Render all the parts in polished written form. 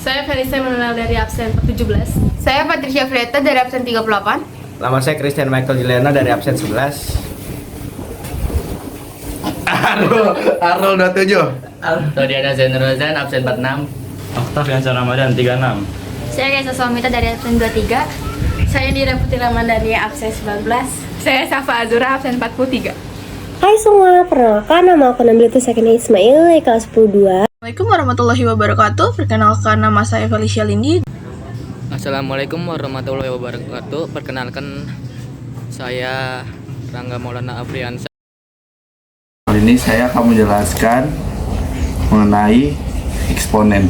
Saya Felisa Manuel dari absen 17. Saya Patricia Frieta dari absen 38. Nama saya Christian Michael Juliana dari absen 11. Arul 27. Rodiana Zain Rozan absen 46. Octavian Ramadan 36. Saya Reza Somita dari absen 23. Saya Dira Putri Ramadhani absen 19. Saya Safa Azura absen 43. Hai semua, perkenalkan nama aku Nabila Sakina Ismail dari kelas 10-2. Assalamualaikum warahmatullahi wabarakatuh. Perkenalkan nama saya Felicia Lindi. Assalamualaikum warahmatullahi wabarakatuh. Perkenalkan saya Rangga Maulana Afriansa. Kali ini saya akan menjelaskan mengenai eksponen.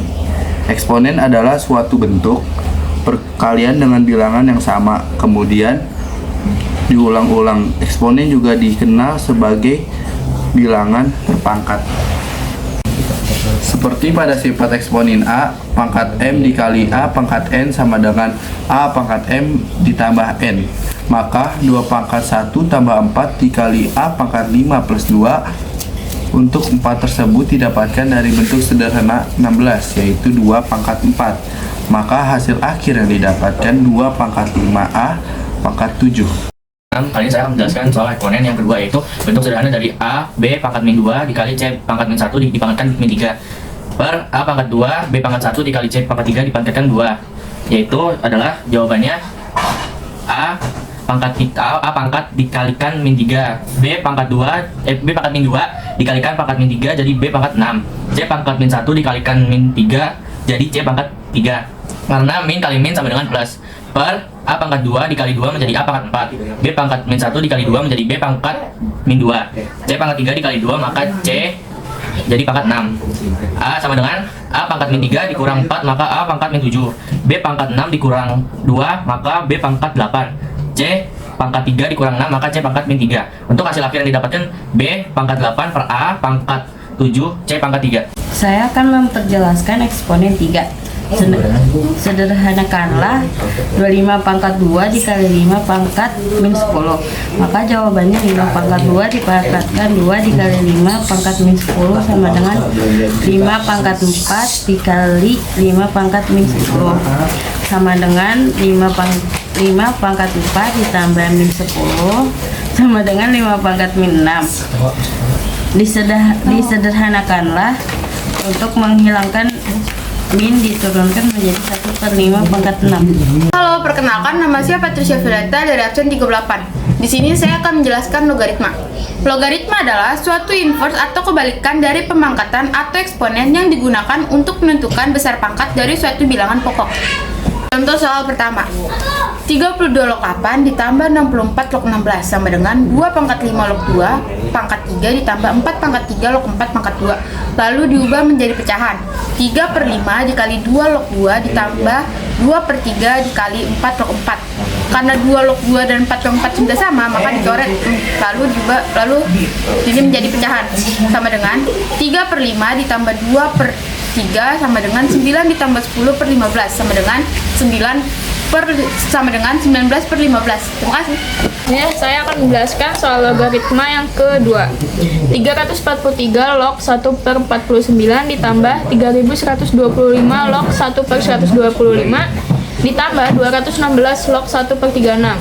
Eksponen adalah suatu bentuk perkalian dengan bilangan yang sama, kemudian diulang-ulang. Eksponen juga dikenal sebagai bilangan berpangkat. Seperti pada sifat eksponen A, pangkat M dikali A pangkat N sama dengan A pangkat M ditambah N. Maka 2 pangkat 1 tambah 4 dikali A pangkat 5 plus 2. Untuk 4 tersebut didapatkan dari bentuk sederhana 16, yaitu 2 pangkat 4. Maka hasil akhir yang didapatkan 2 pangkat 5A pangkat 7. Kali ini saya akan menjelaskan soal eksponen yang kedua, yaitu bentuk sederhana dari A, B pangkat min 2 dikali C pangkat min 1 dipangkatkan min 3 per A pangkat 2, B pangkat 1 dikali C pangkat 3 dipangkatkan 2, yaitu adalah jawabannya A pangkat dikalikan min 3, B pangkat min 2 dikalikan pangkat min 3 jadi B pangkat 6, C pangkat min 1 dikalikan min 3 jadi C pangkat 3, karena min kali min sama dengan plus, per A pangkat 2 dikali 2 menjadi A pangkat 4, B pangkat min 1 dikali 2 menjadi B pangkat min 2, C pangkat 3 dikali 2 maka C jadi pangkat 6. A sama dengan A pangkat min 3 dikurang 4 maka A pangkat min 7, B pangkat 6 dikurang 2 maka B pangkat 8, C pangkat 3 dikurang 6 maka C pangkat min 3. Untuk hasil akhir yang didapatkan B pangkat 8 per A pangkat 7 C pangkat 3. Saya akan memperjelaskan eksponen 3. Sederhanakanlah 25 pangkat 2 dikali 5 pangkat min 10. Maka jawabannya 5 pangkat 2 dipangkatkan 2 dikali 5 pangkat min 10 sama dengan 5 pangkat 4 dikali 5 pangkat min 10 sama dengan 5 pangkat 4 ditambah min 10 sama dengan 5 pangkat min 6. Disederhanakanlah untuk menghilangkan min diturunkan menjadi 1/5 pangkat 6. Halo, perkenalkan nama saya Patricia Frieta dari absen 38. Di sini saya akan menjelaskan logaritma. Logaritma adalah suatu inverse atau kebalikan dari pemangkatan atau eksponen yang digunakan untuk menentukan besar pangkat dari suatu bilangan pokok. Contoh soal pertama, 32 log 8 ditambah 64 log 16 sama dengan 2 pangkat 5 log 2 pangkat 3 ditambah 4 pangkat 3 log 4 pangkat 2. Lalu diubah menjadi pecahan. 3/5 dikali 2 log 2 ditambah 2/3 dikali 4 log 4. Karena 2 log 2 dan 4 log 4 sudah sama, maka dicoret lalu ini menjadi pecahan. Sama dengan 3/5 ditambah 2/3 sama dengan 9 ditambah 10/15 sama dengan 19/15. Terima kasih. Ya, saya akan menjelaskan soal logaritma yang kedua. 343 log 1/49 ditambah 3125 log 1/125 ditambah 216 log 1/36.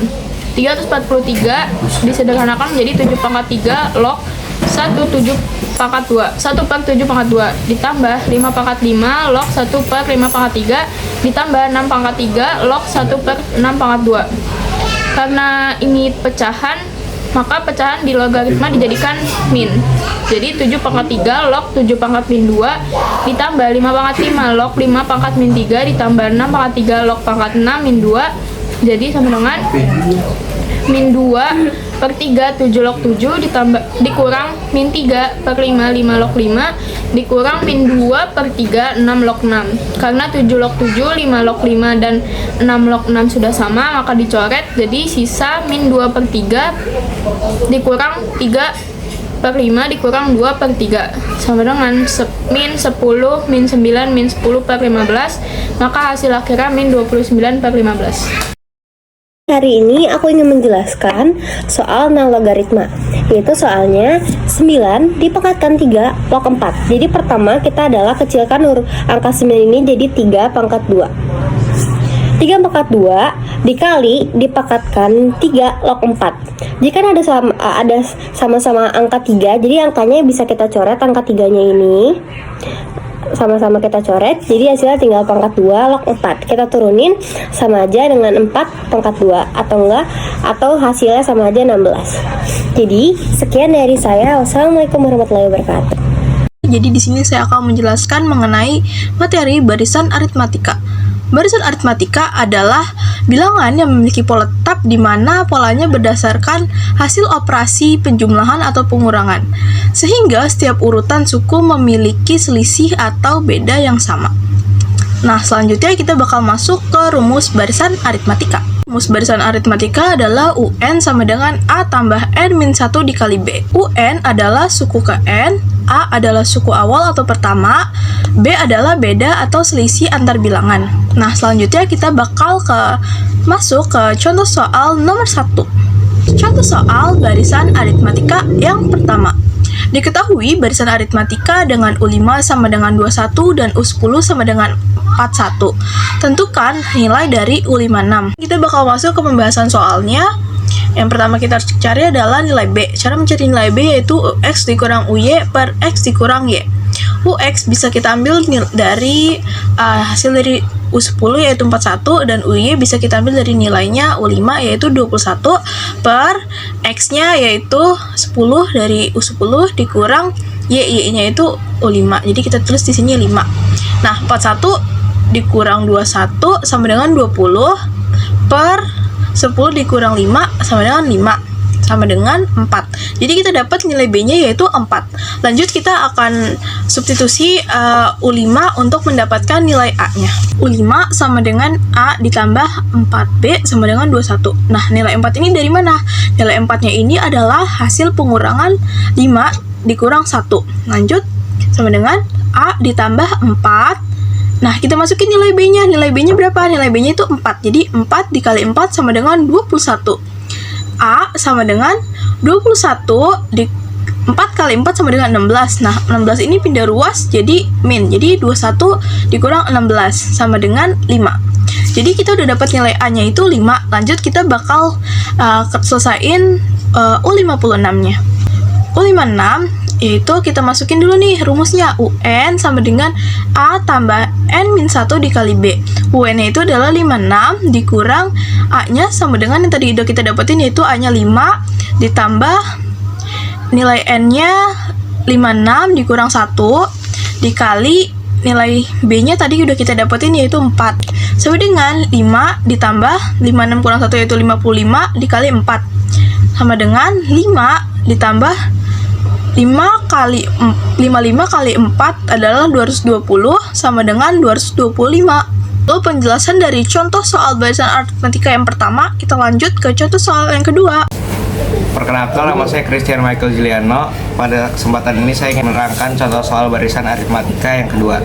343 disederhanakan menjadi 7 pangkat 3 log 1/7 pangkat 2 1/7 pangkat 2 ditambah 5 pangkat 5 log 1/5 pangkat 3 ditambah 6 pangkat 3 log 1/6 pangkat 2. Karena ini pecahan, maka pecahan di logaritma dijadikan min. Jadi 7 pangkat 3 log 7 pangkat min 2 ditambah 5 pangkat 5 log 5 pangkat min 3 ditambah 6 pangkat 3 log pangkat 6 min 2. Jadi sama dengan min 2/3 7 log 7 dikurang min 3/5 5 log 5 dikurang min 2/3 6 log 6. Karena 7 log 7 5 log 5 dan 6 log 6 sudah sama, maka dicoret. Jadi sisa min 2/3 dikurang 3/5 dikurang 2/3 sama dengan min 10 min 9 min 10/15. Maka hasil akhirnya min 29/15. Hari ini aku ingin menjelaskan soal nang logaritma, yaitu soalnya 9 dipangkatkan 3 log 4. Jadi pertama kita adalah kecilkan angka 9 ini jadi 3 pangkat 2. 3 pangkat 2 dikali dipangkatkan 3 log 4. Jika ada sama-sama angka 3, jadi angkanya bisa kita coret angka 3-nya ini. Sama-sama kita coret, jadi hasilnya tinggal pangkat 2 log 4. Kita turunin sama aja dengan 4 pangkat 2 atau enggak, atau hasilnya sama aja 16. Jadi sekian dari saya. Wassalamualaikum warahmatullahi wabarakatuh. Jadi di sini saya akan menjelaskan mengenai materi barisan aritmatika. Barisan aritmatika adalah bilangan yang memiliki pola tetap di mana polanya berdasarkan hasil operasi penjumlahan atau pengurangan, sehingga setiap urutan suku memiliki selisih atau beda yang sama. Nah, selanjutnya kita bakal masuk ke rumus barisan aritmatika. Rumus barisan aritmatika adalah UN sama dengan A tambah N-1 dikali B. UN adalah suku ke N, A adalah suku awal atau pertama, B adalah beda atau selisih antar bilangan. Nah, selanjutnya kita bakal masuk ke contoh soal nomor 1. Contoh soal barisan aritmatika yang pertama. Diketahui barisan aritmatika dengan U5 sama dengan 21 dan U10 sama dengan 41. Tentukan nilai dari U56. Kita bakal masuk ke pembahasan soalnya. Yang pertama kita harus cari adalah nilai B. Cara mencari nilai B yaitu Ux dikurang UY per X dikurang Y. Ux bisa kita ambil dari hasil dari U10 yaitu 41, dan UY bisa kita ambil dari nilainya U5 yaitu 21 per X-nya yaitu 10 dari U10 dikurang Y-nya itu U5. Jadi kita tulis di sini 5. Nah, 41 dikurang 21 sama dengan 20 per 10 dikurang 5 sama dengan 5 sama dengan 4. Jadi kita dapat nilai B-nya yaitu 4. Lanjut kita akan substitusi U5 untuk mendapatkan nilai A-nya. U5 sama dengan A ditambah 4B sama dengan 21. Nah, nilai 4 ini dari mana? Nilai 4-nya ini adalah hasil pengurangan 5 dikurang 1. Lanjut sama dengan A ditambah 4. Nah, kita masukin nilai B-nya. Nilai B-nya berapa? Nilai B-nya itu 4. Jadi 4 dikali 4 sama dengan 21. A sama dengan 21 di 4 kali 4 sama dengan 16. Nah, 16 ini pindah ruas jadi min. Jadi 21 dikurang 16 sama dengan 5. Jadi kita udah dapat nilai A-nya itu 5. Lanjut kita bakal selesain U56-nya. U56 yaitu kita masukin dulu nih rumusnya. UN sama dengan A tambah N-1 dikali B. UN-nya itu adalah 56 dikurang A-nya sama dengan yang tadi udah kita dapetin yaitu A-nya 5 ditambah nilai N-nya 56 dikurang 1 dikali nilai B-nya tadi udah kita dapetin yaitu 4 sama dengan 5 ditambah 56 kurang 1 yaitu 55 dikali 4 sama dengan 5 ditambah 55 kali 4 adalah 220 sama dengan 225. Lalu penjelasan dari contoh soal barisan aritmatika yang pertama, kita lanjut ke contoh soal yang kedua. Perkenalkan, nama saya Christian Michael Juliano. Pada kesempatan ini saya ingin menerangkan contoh soal barisan aritmatika yang kedua.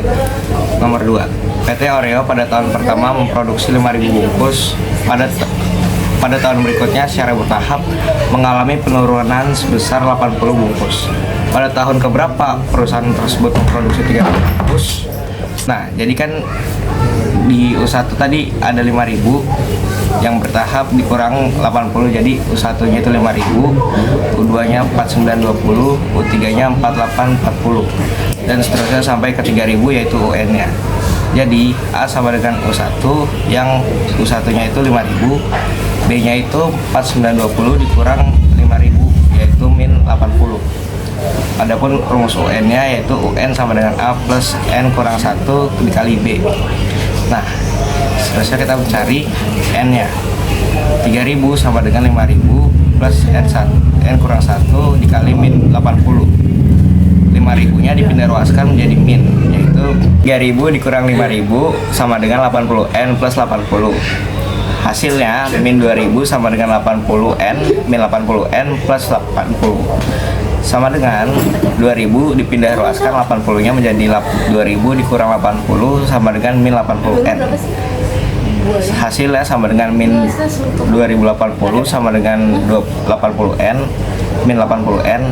Nomor 2. PT Oreo pada tahun pertama memproduksi 5.000 bungkus. Pada tahun berikutnya secara bertahap mengalami penurunan sebesar 80 bungkus. Pada tahun keberapa perusahaan tersebut memproduksi 3.000 bungkus? Nah, jadi kan di U1 tadi ada 5.000 yang bertahap dikurang 80, jadi U1 nya itu 5.000, U2 nya 4920, U3 nya 4840 dan seterusnya sampai ke 3.000 yaitu UN nya. Jadi A sama dengan U1 yang U1 nya itu 5.000, B nya itu 4920 dikurang 5.000 yaitu min 80. Adapun rumus UN nya yaitu UN sama dengan A plus N kurang 1 dikali B. Nah, seterusnya kita mencari N nya. 3.000 sama dengan 5.000 plus N kurang 1 dikali min 80. 5.000 nya dipindah ruaskan menjadi min, yaitu 3.000 dikurang 5.000 sama dengan 80N plus 80. Hasilnya min 2.000 sama dengan 80N min 80N plus 80 sama dengan 2.000 dipindah ruaskan 80 nya menjadi 2.000 dikurang 80 sama dengan min 80N. hasilnya sama dengan min 2080 sama dengan 80n min 80n.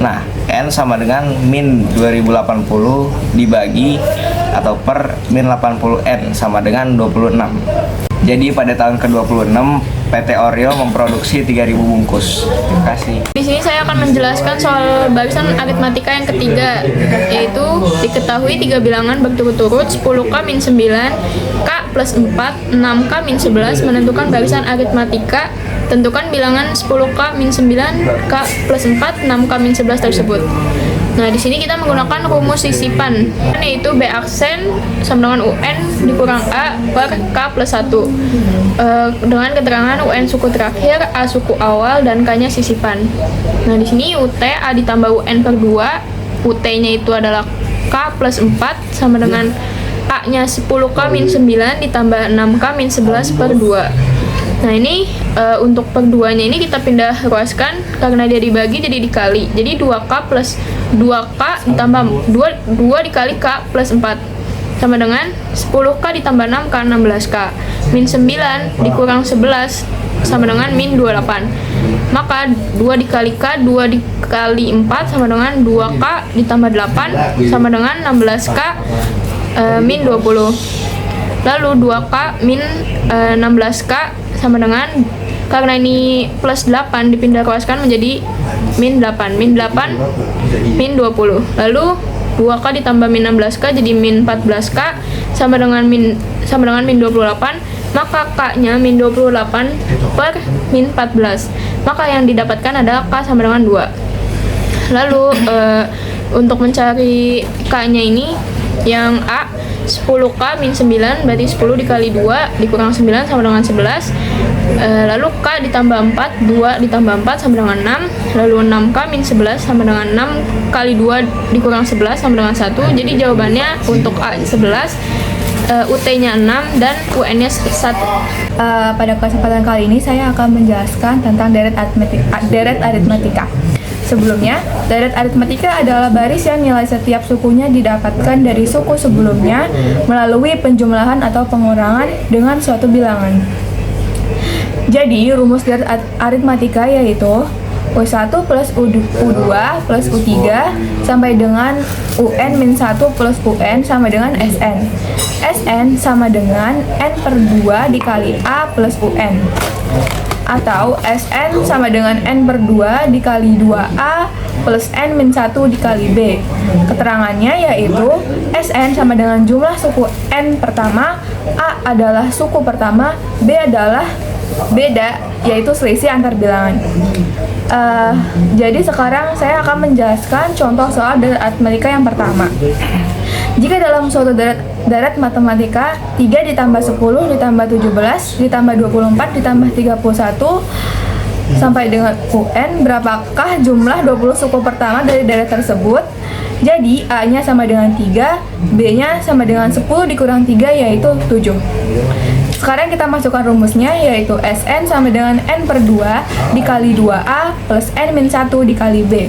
Nah, n sama dengan min 2080 dibagi atau per min 80n sama dengan 26. Jadi pada tahun ke-26 PT Oreo memproduksi 3.000 bungkus. Terima kasih. Di sini saya akan menjelaskan soal barisan aritmatika yang ketiga, yaitu diketahui 3 bilangan berturut-turut 10k min 9, k plus 4, 6k min 11 menentukan barisan aritmatika. Tentukan bilangan 10k min 9, k plus 4, 6k min 11 tersebut. Nah, di sini kita menggunakan rumus sisipan, yaitu B aksen sama dengan UN dikurang A per K plus 1. Dengan keterangan UN suku terakhir, A suku awal, dan K-nya sisipan. Nah, di sini UT A ditambah UN per 2, UT-nya itu adalah K plus 4 sama dengan A-nya 10K min 9 ditambah 6K min 11 per 2. Nah, ini untuk per 2-nya ini kita pindah ruaskan karena dia dibagi jadi dikali. Jadi 2K plus 2K ditambah 2 dikali K plus 4 sama dengan 10K ditambah 6K 16K. Min 9 dikurang 11 sama dengan min 28. Maka 2 dikali K, 2 dikali 4 sama dengan 2K ditambah 8 sama dengan 16K min 20. Lalu 2K min 16K sama dengan, karena ini plus 8 dipindah ruaskan menjadi min 8. Min 8 min 20. Lalu 2K ditambah min 16K jadi min 14K sama dengan min 28. Maka K-nya min 28 per min 14. Maka yang didapatkan adalah K sama dengan 2. Lalu untuk mencari K-nya ini, yang A 10K min 9 berarti 10 dikali 2 dikurang 9 sama dengan 11. Lalu K ditambah 4, 2 ditambah 4 sama dengan 6. Lalu 6K min 11 sama dengan 6 kali 2 dikurang 11 sama dengan 1. Jadi jawabannya untuk A 11, UT-nya 6 dan UN-nya 1. Pada kesempatan kali ini saya akan menjelaskan tentang deret aritmatika. Sebelumnya, deret aritmatika adalah baris yang nilai setiap sukunya didapatkan dari suku sebelumnya melalui penjumlahan atau pengurangan dengan suatu bilangan. Jadi, rumus deret aritmatika yaitu U1 plus U2 plus U3 sampai dengan UN-1 plus UN sama dengan SN. SN sama dengan N per 2 dikali A plus UN. Atau SN sama dengan N per 2 dikali 2A plus N min 1 dikali B. Keterangannya yaitu SN sama dengan jumlah suku N pertama, A adalah suku pertama, B adalah beda, yaitu selisih antar bilangan. Jadi sekarang saya akan menjelaskan contoh soal deret aritmatika yang pertama. Jika dalam suatu deret matematika 3 ditambah 10 ditambah 17 ditambah 24 ditambah 31 sampai dengan UN, berapakah jumlah 20 suku pertama dari deret tersebut? Jadi A-nya sama dengan 3, B-nya sama dengan 10 dikurang 3 yaitu 7. Sekarang kita masukkan rumusnya yaitu SN sama dengan N per 2 dikali 2A plus N min 1 dikali B.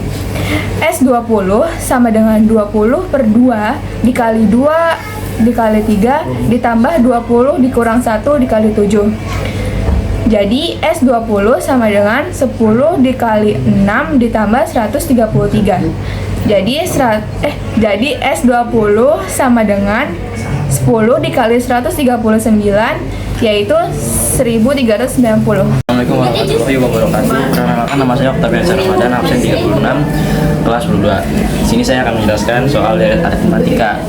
S20 sama dengan 20 per 2 dikali 2 dikali 3 ditambah 20 dikurang 1 dikali 7. Jadi S20 sama dengan 10 dikali 6 ditambah 133. Jadi S20 sama dengan 10 dikali 139 yaitu 1390. Assalamualaikum warahmatullahi wabarakatuh. Perkenalkan, nama saya Octavian Ramadan, absen 36, kelas 22. Di sini saya akan menjelaskan soal deret aritmatika.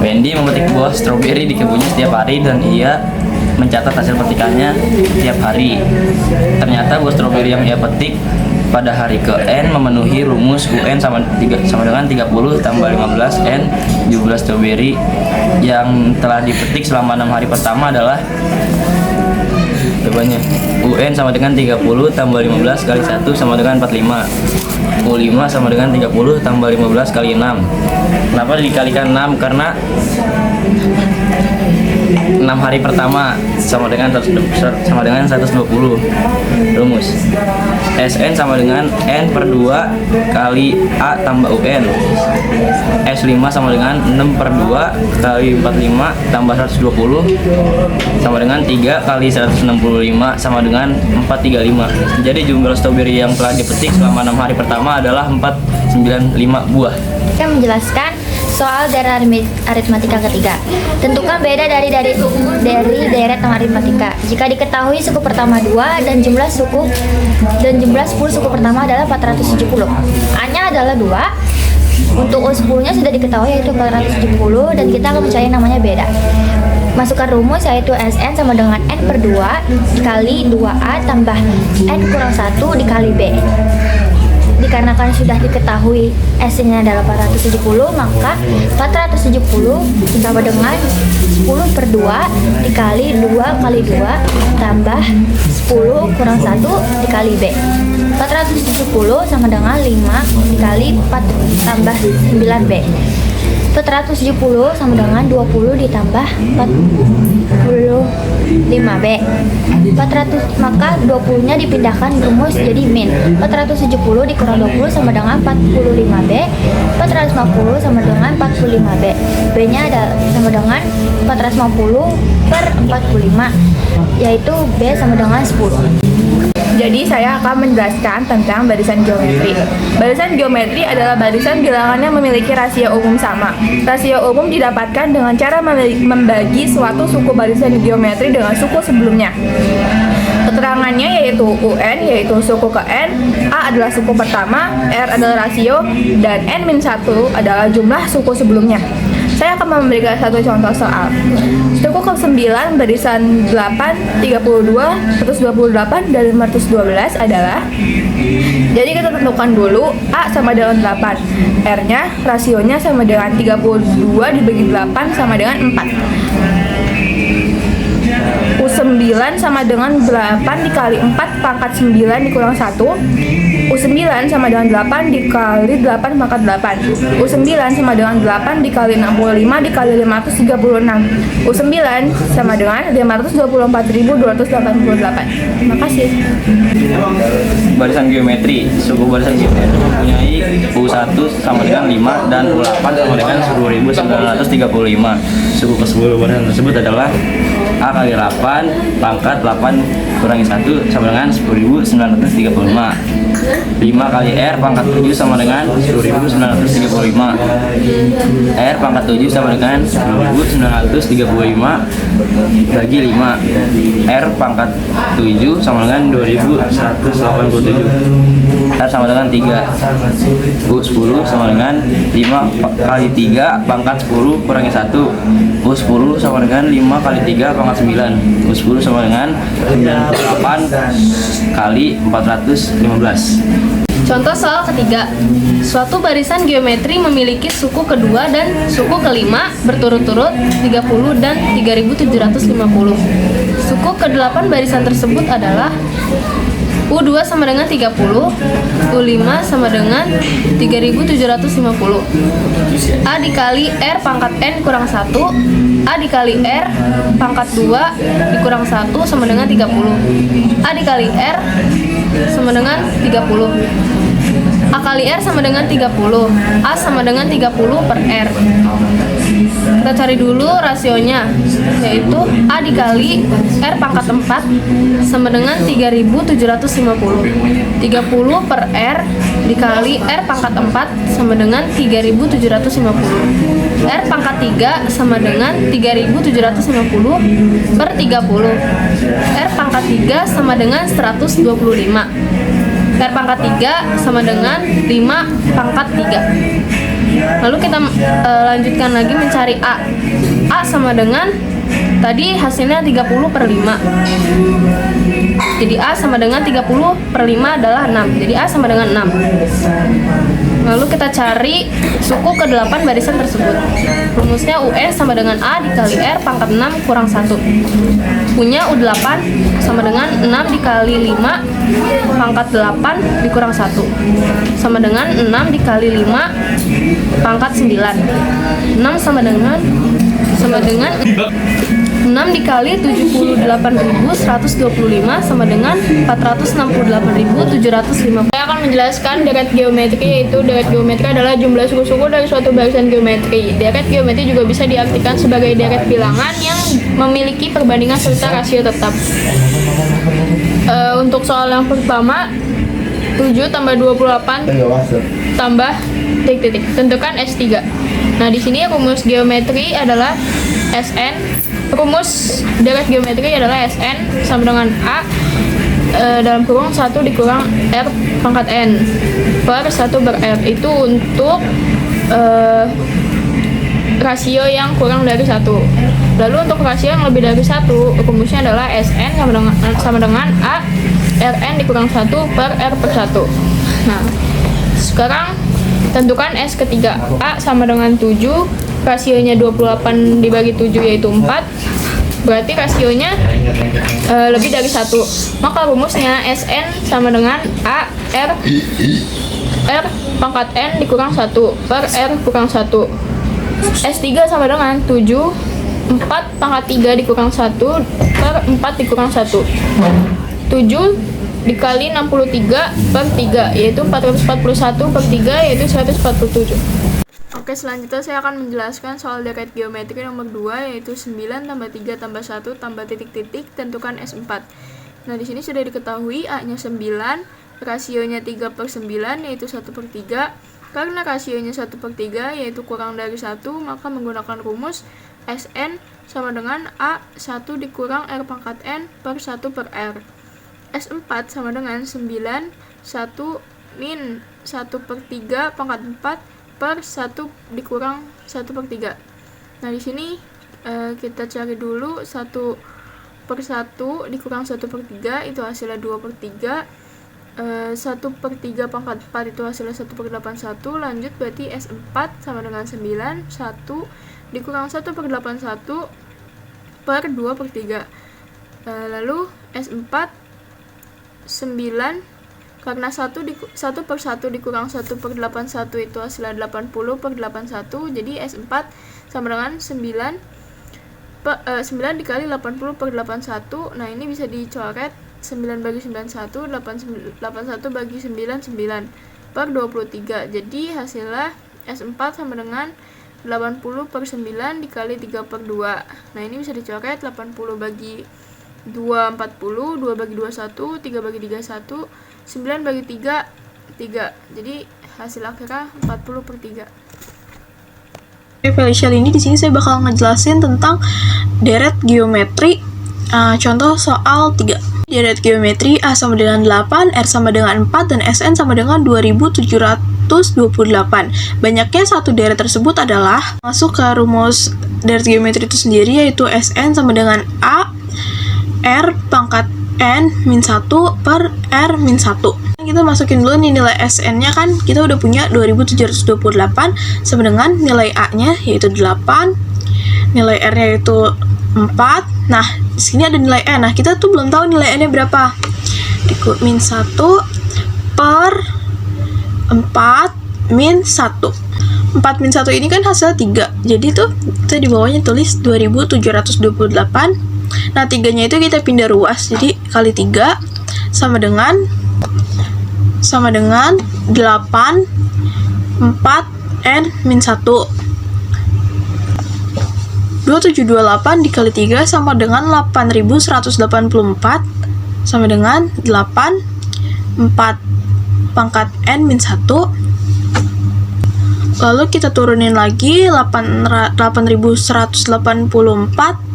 Wendy memetik buah stroberi di kebunnya setiap hari dan ia mencatat hasil petikannya setiap hari. Ternyata buah stroberi yang ia petik pada hari ke-N memenuhi rumus UN sama dengan 30 tambah 15 N. Jumlah stroberi yang telah dipetik selama 6 hari pertama adalah jawabannya UN sama dengan 30 tambah 15 kali 1 sama dengan 45. U5 sama dengan 30 tambah 15 kali 6. Kenapa dikalikan 6? Karena 6 hari pertama sama dengan 120. Rumus. Sn sama dengan N per 2 kali A tambah UN. S5 sama dengan 6 per 2 kali 45 tambah 120 sama dengan 3 kali 165 sama dengan 435. Jadi jumlah stroberi yang telah dipetik selama 6 hari pertama adalah 495 buah. Saya menjelaskan soal aritmatika ketiga. Tentukan beda dari deret aritmatika. Jika diketahui suku pertama 2 dan jumlah 10 suku pertama adalah 470. A-nya adalah 2. Untuk U10-nya sudah diketahui yaitu 470 dan kita akan mencari namanya beda. Masukkan rumus yaitu Sn sama dengan N per 2 dikali 2A tambah N kurang 1 dikali B. Dikarenakan sudah diketahui S-nya adalah 470, maka 470 ditambah dengan 10 per 2 dikali 2 kali 2 tambah 10 kurang 1 dikali B. 470 sama dengan 5 dikali 4 tambah 9B. 470 sama dengan 20 ditambah 45B. 400, maka 20-nya dipindahkan rumus jadi min. 470 dikurang 20 sama dengan 45B. 450 sama dengan 45B. B-nya adalah sama dengan 450 per 45, yaitu B sama dengan 10. Jadi saya akan menjelaskan tentang barisan geometri. Barisan geometri adalah barisan bilangan yang memiliki rasio umum sama. Rasio umum didapatkan dengan cara membagi suatu suku barisan geometri dengan suku sebelumnya. Keterangannya yaitu UN yaitu suku ke N, A adalah suku pertama, R adalah rasio, dan N-1 adalah jumlah suku sebelumnya. Saya akan memberikan satu contoh soal. Suku ke-9 barisan 8, 32, 128, dan 512 adalah. Jadi kita tentukan dulu A sama dengan 8, R-nya, rasionya sama dengan 32 dibagi 8 sama dengan 4. U9 sama dengan 8 dikali 4 pangkat 9 dikurang 1. U9 sama dengan 8 dikali 8 pangkat 8. U9 sama dengan 8 dikali 65 dikali 536. U9 sama dengan 524.288. Terima kasih. Barisan geometri. Suku barisan geometri mempunyai U1 sama dengan 5 dan U8 sama dengan 10.935. Suku ke-10 barisan tersebut adalah A kali 8 pangkat 8 kurangi 1 sama dengan 10.935. 5 kali R pangkat 7 sama dengan 10.935. R pangkat 7 sama dengan 10.935 bagi 5. R pangkat 7 sama dengan 2.187. R sama dengan 3. U10 sama dengan 5 kali 3 pangkat 10 kurangi 1. U10 sama dengan 5 kali 3 pangkat 9. U10 sama dengan 98 kali 415. Contoh soal ketiga. Suatu barisan geometri memiliki suku kedua dan suku kelima berturut-turut 30 dan 3750. Suku ke-8 barisan tersebut adalah U2 sama dengan 30, U5 sama dengan 3750. A dikali R pangkat N kurang 1, A dikali R pangkat 2 dikurang 1 sama dengan 30. A dikali R sama dengan 30. A kali R sama dengan 30. A sama dengan 30 per R. Kita cari dulu rasionya, yaitu A dikali R pangkat 4 sama dengan 3750. 30 per R dikali R pangkat 4 sama dengan 3750. R pangkat 3 sama dengan 3750 per 30. R pangkat 3 sama dengan 125. R pangkat 3 sama dengan 5 pangkat 3. Lalu kita lanjutkan lagi mencari A. A sama dengan tadi hasilnya 30 per 5. Jadi A sama dengan 30 per 5 adalah 6. Jadi A sama dengan 6. Lalu kita cari suku ke-8 barisan tersebut. Rumusnya UN sama dengan A dikali R pangkat 6 kurang 1. Punya U8 sama dengan 6 dikali 5 pangkat 8 dikurang 1. Sama dengan 6 dikali 5 pangkat 9. 6 sama dengan 9 sama dengan 6 dikali 78.125 sama dengan 468.750. Saya akan menjelaskan deret geometri, yaitu deret geometri adalah jumlah suku-suku dari suatu barisan geometri. Deret geometri juga bisa diartikan sebagai deret bilangan yang memiliki perbandingan serta rasio tetap. Untuk soal yang pertama, 7 tambah 28 tambah titik-titik. Tentukan S3. Nah, di sini rumus geometri adalah Sn. Rumus deret geometri adalah Sn sama dengan A dalam kurung 1 dikurang R pangkat N per 1 per R. Itu untuk rasio yang kurang dari 1. Lalu untuk rasio yang lebih dari 1, rumusnya adalah Sn sama dengan A Rn dikurang 1 per R per 1. Nah, sekarang tentukan S ketiga. A sama dengan 7, rasionya 28 dibagi 7 yaitu 4. Berarti rasionya lebih dari 1. Maka rumusnya Sn sama dengan A R pangkat N dikurang 1 per R kurang 1. S3 sama dengan 7 4 pangkat 3 dikurang 1 per 4 dikurang 1. 7 dikali 63 per 3 yaitu 441 per 3 yaitu 147. Oke, selanjutnya saya akan menjelaskan soal deret geometri nomor 2, yaitu 9 tambah 3 tambah 1 tambah titik-titik, tentukan S4. Nah, di sini sudah diketahui A-nya 9, rasionya 3 per 9 yaitu 1 per 3. Karena rasionya 1 per 3 yaitu kurang dari 1, maka menggunakan rumus Sn sama dengan A1 dikurang R pangkat N per 1 per R. S4 sama dengan 9 1 min 1 per 3 pangkat 4 per 1 dikurang 1 per 3. Nah, di sini kita cari dulu 1 per 1 dikurang 1 per 3 itu hasilnya 2 per 3. 1 per 3 pangkat 4 itu hasilnya 1 per 81. Lanjut, berarti S4 sama dengan 9 1 dikurang 1 per 81 per 2 per 3. Lalu S4 9, karena 1 per 1 dikurang 1 per 81 itu hasilnya 80 per 81. Jadi S4 sama dengan 9 dikali 80 per 81. Nah, ini bisa dicoret 9 bagi 91, 81 bagi 9 per 23. Jadi hasilnya S4 sama dengan 80 per 9 dikali 3 per 2. Nah, ini bisa dicoret 80 bagi 2 40, 2 bagi 2 1, 3 bagi 3 1, 9 bagi 3 3. Jadi hasil akhirnya 40 per 3. Felicia ini di sini saya bakal ngejelasin tentang deret geometri. Contoh soal 3. Deret geometri A sama dengan 8, R sama dengan 4, dan Sn sama dengan 2728. Banyaknya satu deret tersebut adalah masuk ke rumus deret geometri itu sendiri, yaitu Sn sama dengan A R pangkat N min 1 per R min 1. Kita masukin dulu nih nilai Sn-nya, kan kita udah punya 2728 sama dengan nilai A-nya yaitu 8, nilai R-nya itu 4. Nah, di sini ada nilai N. Nah, kita tuh belum tahu nilai N-nya berapa. Min 1 per 4 min 1. 4 min 1 ini kan hasilnya 3. Jadi tuh kita di bawahnya tulis 2728. Nah, 3-nya itu kita pindah ruas, jadi kali 3 sama dengan 8 4 N min 1. 2728 dikali 3 sama dengan 8184 sama dengan 8 4 pangkat N min 1. Lalu kita turunin lagi 8184.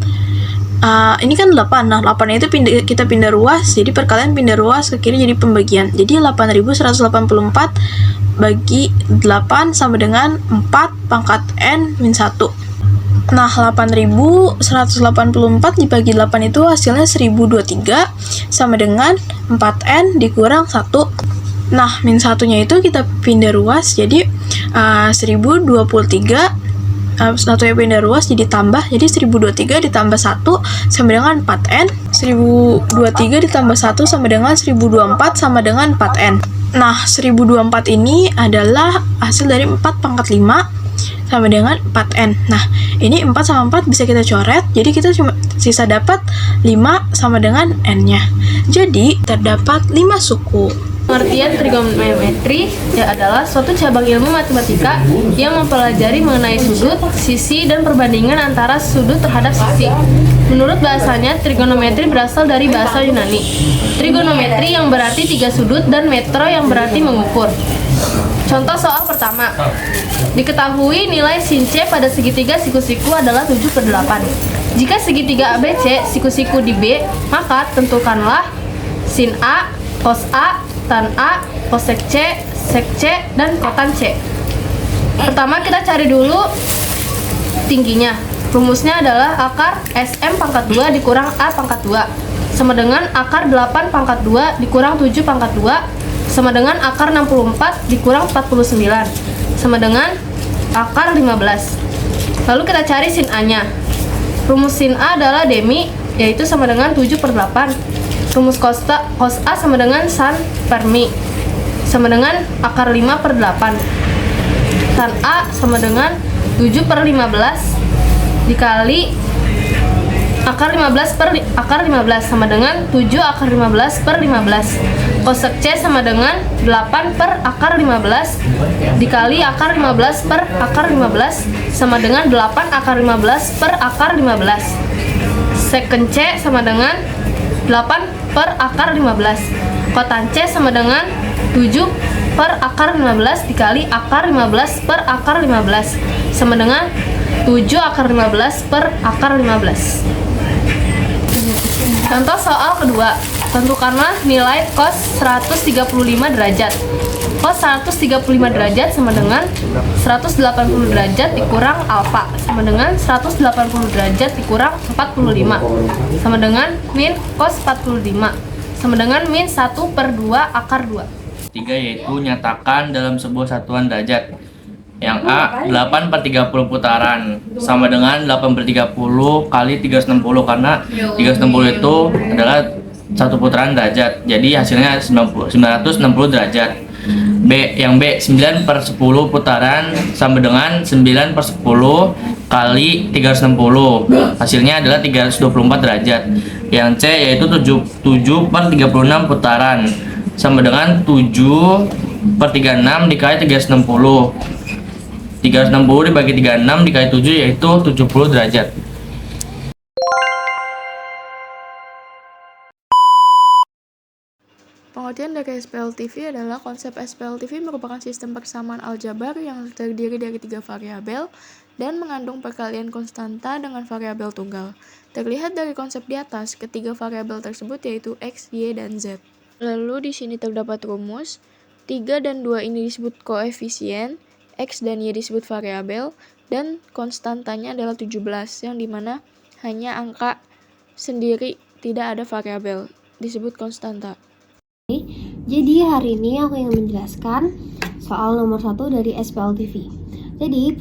Ini kan 8. Nah, 8 itu kita pindah ruas, jadi perkalian pindah ruas ke kiri jadi pembagian. Jadi 8184 bagi 8 sama dengan 4 pangkat N min 1. Nah, 8184 dibagi 8 itu hasilnya 1023 sama dengan 4N dikurang 1. Nah, min 1-nya itu kita pindah ruas, jadi 1023. Satunya pindah ruas jadi tambah, jadi 1023 ditambah 1 sama dengan 4N. 1023 ditambah 1 sama dengan 1024 sama dengan 4N. Nah, 1024 ini adalah hasil dari 4 pangkat 5 sama dengan 4N. Nah, ini 4 sama 4 bisa kita coret, jadi kita cuma sisa dapat 5 sama dengan N-nya. Jadi, terdapat 5 suku. Pengertian trigonometri adalah suatu cabang ilmu matematika yang mempelajari mengenai sudut, sisi, dan perbandingan antara sudut terhadap sisi. Menurut bahasanya, trigonometri berasal dari bahasa Yunani. Trigonometri yang berarti 3 sudut dan metro yang berarti mengukur. Contoh soal pertama. Diketahui nilai sin C pada segitiga siku-siku adalah 7/8. Jika segitiga ABC siku-siku di B, maka tentukanlah sin A, cos A, tan A, cosec C, sec C, dan kotan C. Pertama kita cari dulu tingginya. Rumusnya adalah akar SM pangkat 2 dikurang A pangkat 2 sama dengan akar 8 pangkat 2 dikurang 7 pangkat 2 sama dengan akar 64 dikurang 49 sama dengan akar 15. Lalu kita cari sin A-nya. Rumus sin A adalah demi, yaitu sama dengan 7/8. Rumus cos A sama dengan san per mi, sama dengan akar 5/8. Tan A sama dengan 7/15 dikali akar 15 sama dengan 7 akar 15/15. Cosec C sama dengan 8 per akar 15 dikali akar 15 per akar 15 sama dengan 8 akar 15 per akar 15. Secant C sama dengan 8 per akar 15. Kotan C sama dengan 7 per akar 15 dikali akar 15 per akar 15 sama dengan 7 akar 15 per akar 15. Contoh soal kedua. Tentukanlah nilai cos 135 derajat. Cos 135 derajat sama dengan 180 derajat dikurang alfa sama dengan 180 derajat dikurang 45 sama dengan min cos 45 sama dengan min 1/2 akar 2. 3 yaitu nyatakan dalam sebuah satuan derajat. Yang A, 8/30 putaran sama dengan 8/30 kali 360 karena 360 itu adalah satu putaran derajat. Jadi hasilnya 960 derajat. B, yang B 9/10 putaran sama dengan 9/10 kali 360. Hasilnya adalah 324 derajat. Yang C yaitu 7/36 putaran sama dengan 7/36 dikali 360. 360 dibagi 36 dikali 7 yaitu 70 derajat. Pengertian dari SPLTV adalah konsep SPLTV merupakan sistem persamaan aljabar yang terdiri dari 3 variabel dan mengandung perkalian konstanta dengan variabel tunggal. Terlihat dari konsep di atas, ketiga variabel tersebut yaitu X, Y, dan Z. Lalu di sini terdapat rumus, 3 dan 2 ini disebut koefisien, X dan Y disebut variabel, dan konstantanya adalah 17, yang dimana hanya angka sendiri, tidak ada variabel, disebut konstanta. Jadi hari ini aku ingin menjelaskan soal nomor 1 dari SPLTV. Jadi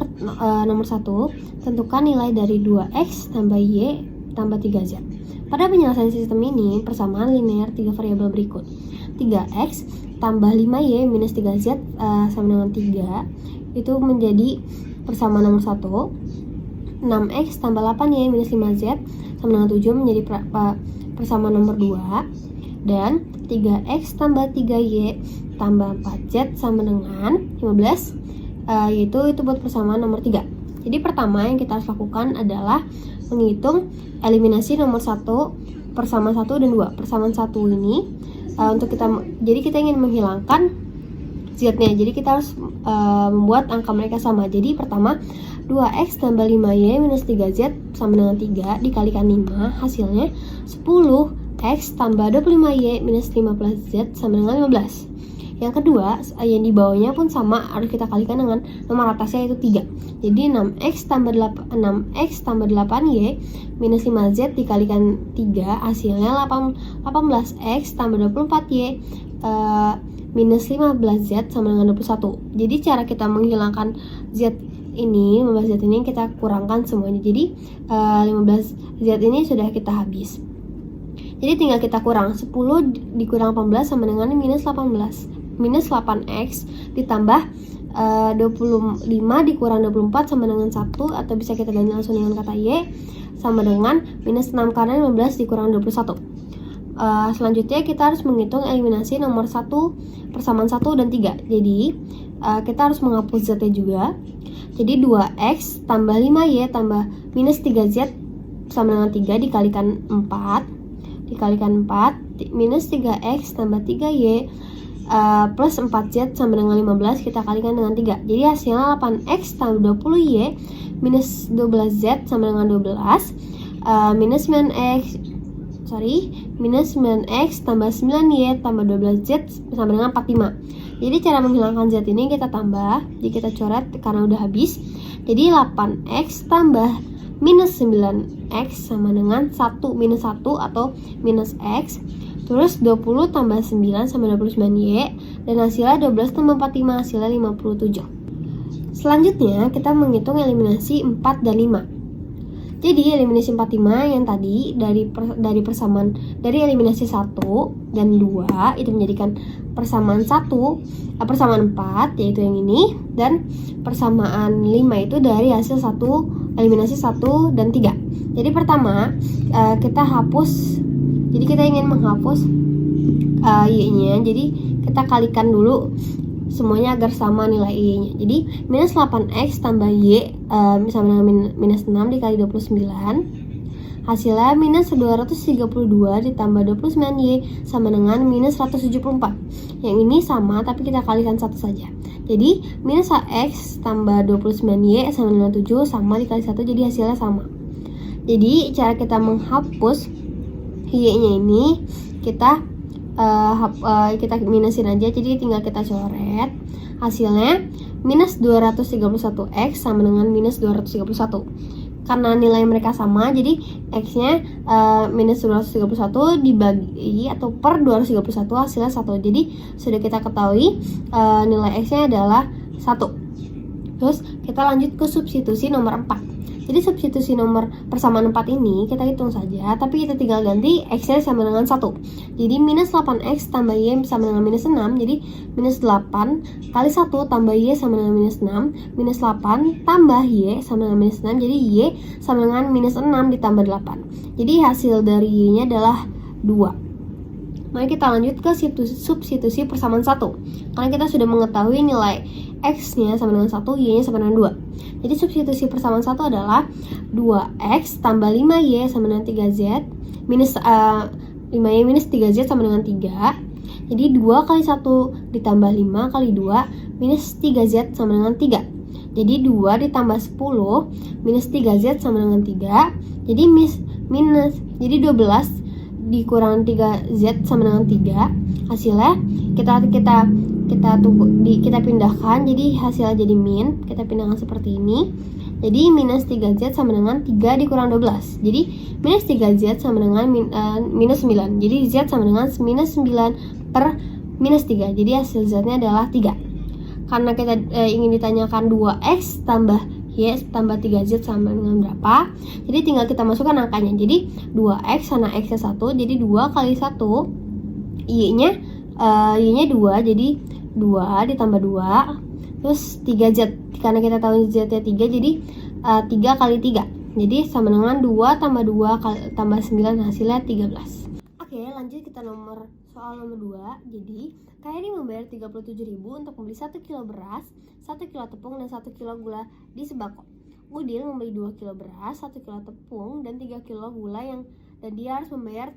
nomor 1, tentukan nilai dari 2X tambah Y tambah 3Z. Pada penyelesaian sistem ini, persamaan linear 3 variabel berikut. 3X tambah 5Y minus 3Z sama dengan 3, itu menjadi persamaan nomor 1. 6X tambah 8Y minus 5Z sama dengan 7 menjadi persamaan nomor 2. Dan 3X tambah 3Y tambah 4Z sama dengan 15, yaitu itu buat persamaan nomor 3. Jadi pertama yang kita harus lakukan adalah menghitung eliminasi nomor 1, persamaan 1 dan 2. Persamaan 1 ini jadi kita ingin menghilangkan Z-nya. Jadi kita harus membuat angka mereka sama. Jadi pertama 2X tambah 5Y minus 3Z sama dengan 3 dikalikan 5, hasilnya 10X tambah 25Y minus 15Z sama dengan 15. Yang kedua, yang di bawahnya pun sama, harus kita kalikan dengan nomor atasnya yaitu 3. Jadi 6X tambah 8Y minus 5Z dikalikan 3, hasilnya 18X tambah 24Y minus 15Z sama dengan 21. Jadi cara kita menghilangkan Z ini, 15Z ini kita kurangkan semuanya. Jadi 15Z ini sudah kita habis. Jadi tinggal kita kurang 10 dikurang 18 sama dengan minus 18. Minus 8X ditambah 25 dikurang 24 sama dengan 1, atau bisa kita ganti langsung dengan kata Y, sama dengan minus 6 karena 15 dikurang 21. Selanjutnya kita harus menghitung eliminasi nomor 1, persamaan 1 dan 3. Jadi kita harus menghapus Z-nya juga. Jadi 2X tambah 5Y tambah minus 3Z sama dengan 3 dikalikan 4 minus 3X tambah 3Y plus 4Z sama dengan 15 kita kalikan dengan 3. Jadi hasilnya 8X tambah 20Y minus 12Z sama dengan 12 minus 9X tambah 9Y tambah 12Z sama dengan 45. Jadi cara menghilangkan Z ini kita tambah, jadi kita coret karena udah habis. Jadi 8X tambah minus 9X sama dengan 1 minus 1 atau minus X. Terus 20 tambah 9 sama 29Y, dan hasilnya 12 tambah 45 hasilnya 57. Selanjutnya kita menghitung eliminasi 4 dan 5. Jadi eliminasi 45 yang tadi dari persamaan dari eliminasi 1 dan 2 itu menjadikan persamaan 4 yaitu yang ini, dan persamaan 5 itu dari hasil eliminasi 1 dan 3. Jadi pertama kita hapus, jadi kita ingin menghapus Y-nya, jadi kita kalikan dulu semuanya agar sama nilai Y-nya. Jadi minus 8X tambah Y sama dengan minus 6 dikali 29, hasilnya minus 232 ditambah 29Y sama dengan minus 174. Yang ini sama tapi kita kalikan satu saja. Jadi minus X tambah 29Y sama dengan 7 sama dikali 1, jadi hasilnya sama. Jadi cara kita menghapus Y-nya ini kita minusin aja, jadi tinggal kita coret. Hasilnya minus 231X sama dengan minus 231. Karena nilai mereka sama, jadi X-nya minus 231 dibagi atau per 231 hasilnya 1. Jadi sudah kita ketahui nilai X-nya adalah 1. Terus kita lanjut ke substitusi nomor 4. Jadi substitusi nomor persamaan 4 ini kita hitung saja, tapi kita tinggal ganti X-nya sama dengan 1. Jadi minus 8X tambah Y sama dengan minus 6, jadi minus 8 kali 1 tambah Y sama dengan minus 6, minus 8 tambah Y sama dengan minus 6, jadi Y sama dengan minus 6 ditambah 8. Jadi hasil dari Y-nya adalah 2. Mari kita lanjut ke substitusi persamaan 1. Karena kita sudah mengetahui nilai X-nya sama dengan 1, Y-nya sama dengan 2. Jadi substitusi persamaan 1 adalah 2X tambah 5Y sama dengan 3Z minus 5Y minus 3Z sama dengan 3. Jadi 2 kali 1 ditambah 5 kali 2 minus 3Z sama dengan 3. Jadi 2 ditambah 10 minus 3Z sama dengan 3. Jadi jadi 12 dikurang 3Z sama dengan 3. Hasilnya kita pindahkan, jadi hasilnya jadi min, kita pindahkan seperti ini. Jadi minus 3Z sama dengan 3 dikurang 12. Jadi minus 3Z sama dengan minus 9. Jadi Z sama dengan minus 9 per minus 3. Jadi hasil Z-nya adalah 3. Karena kita ingin ditanyakan 2X tambah Y tambah 3Z sama dengan berapa, jadi tinggal kita masukkan angkanya. Jadi 2X karena X-nya 1, jadi 2 kali 1 Y-nya 2, jadi 2 ditambah 2 terus 3Z, karena kita tahu Z-nya 3, jadi 3 kali 3, jadi sama dengan 2 tambah 2 tambah 9 hasilnya 13. Oke, lanjut kita soal nomor 2. Jadi KRI membayar 37.000 untuk membeli 1 kilo beras, 1 kilo tepung, dan 1 kilo gula di Sembako. Udil membeli 2 kilo beras, 1 kilo tepung, dan 3 kilo gula dan dia harus membayar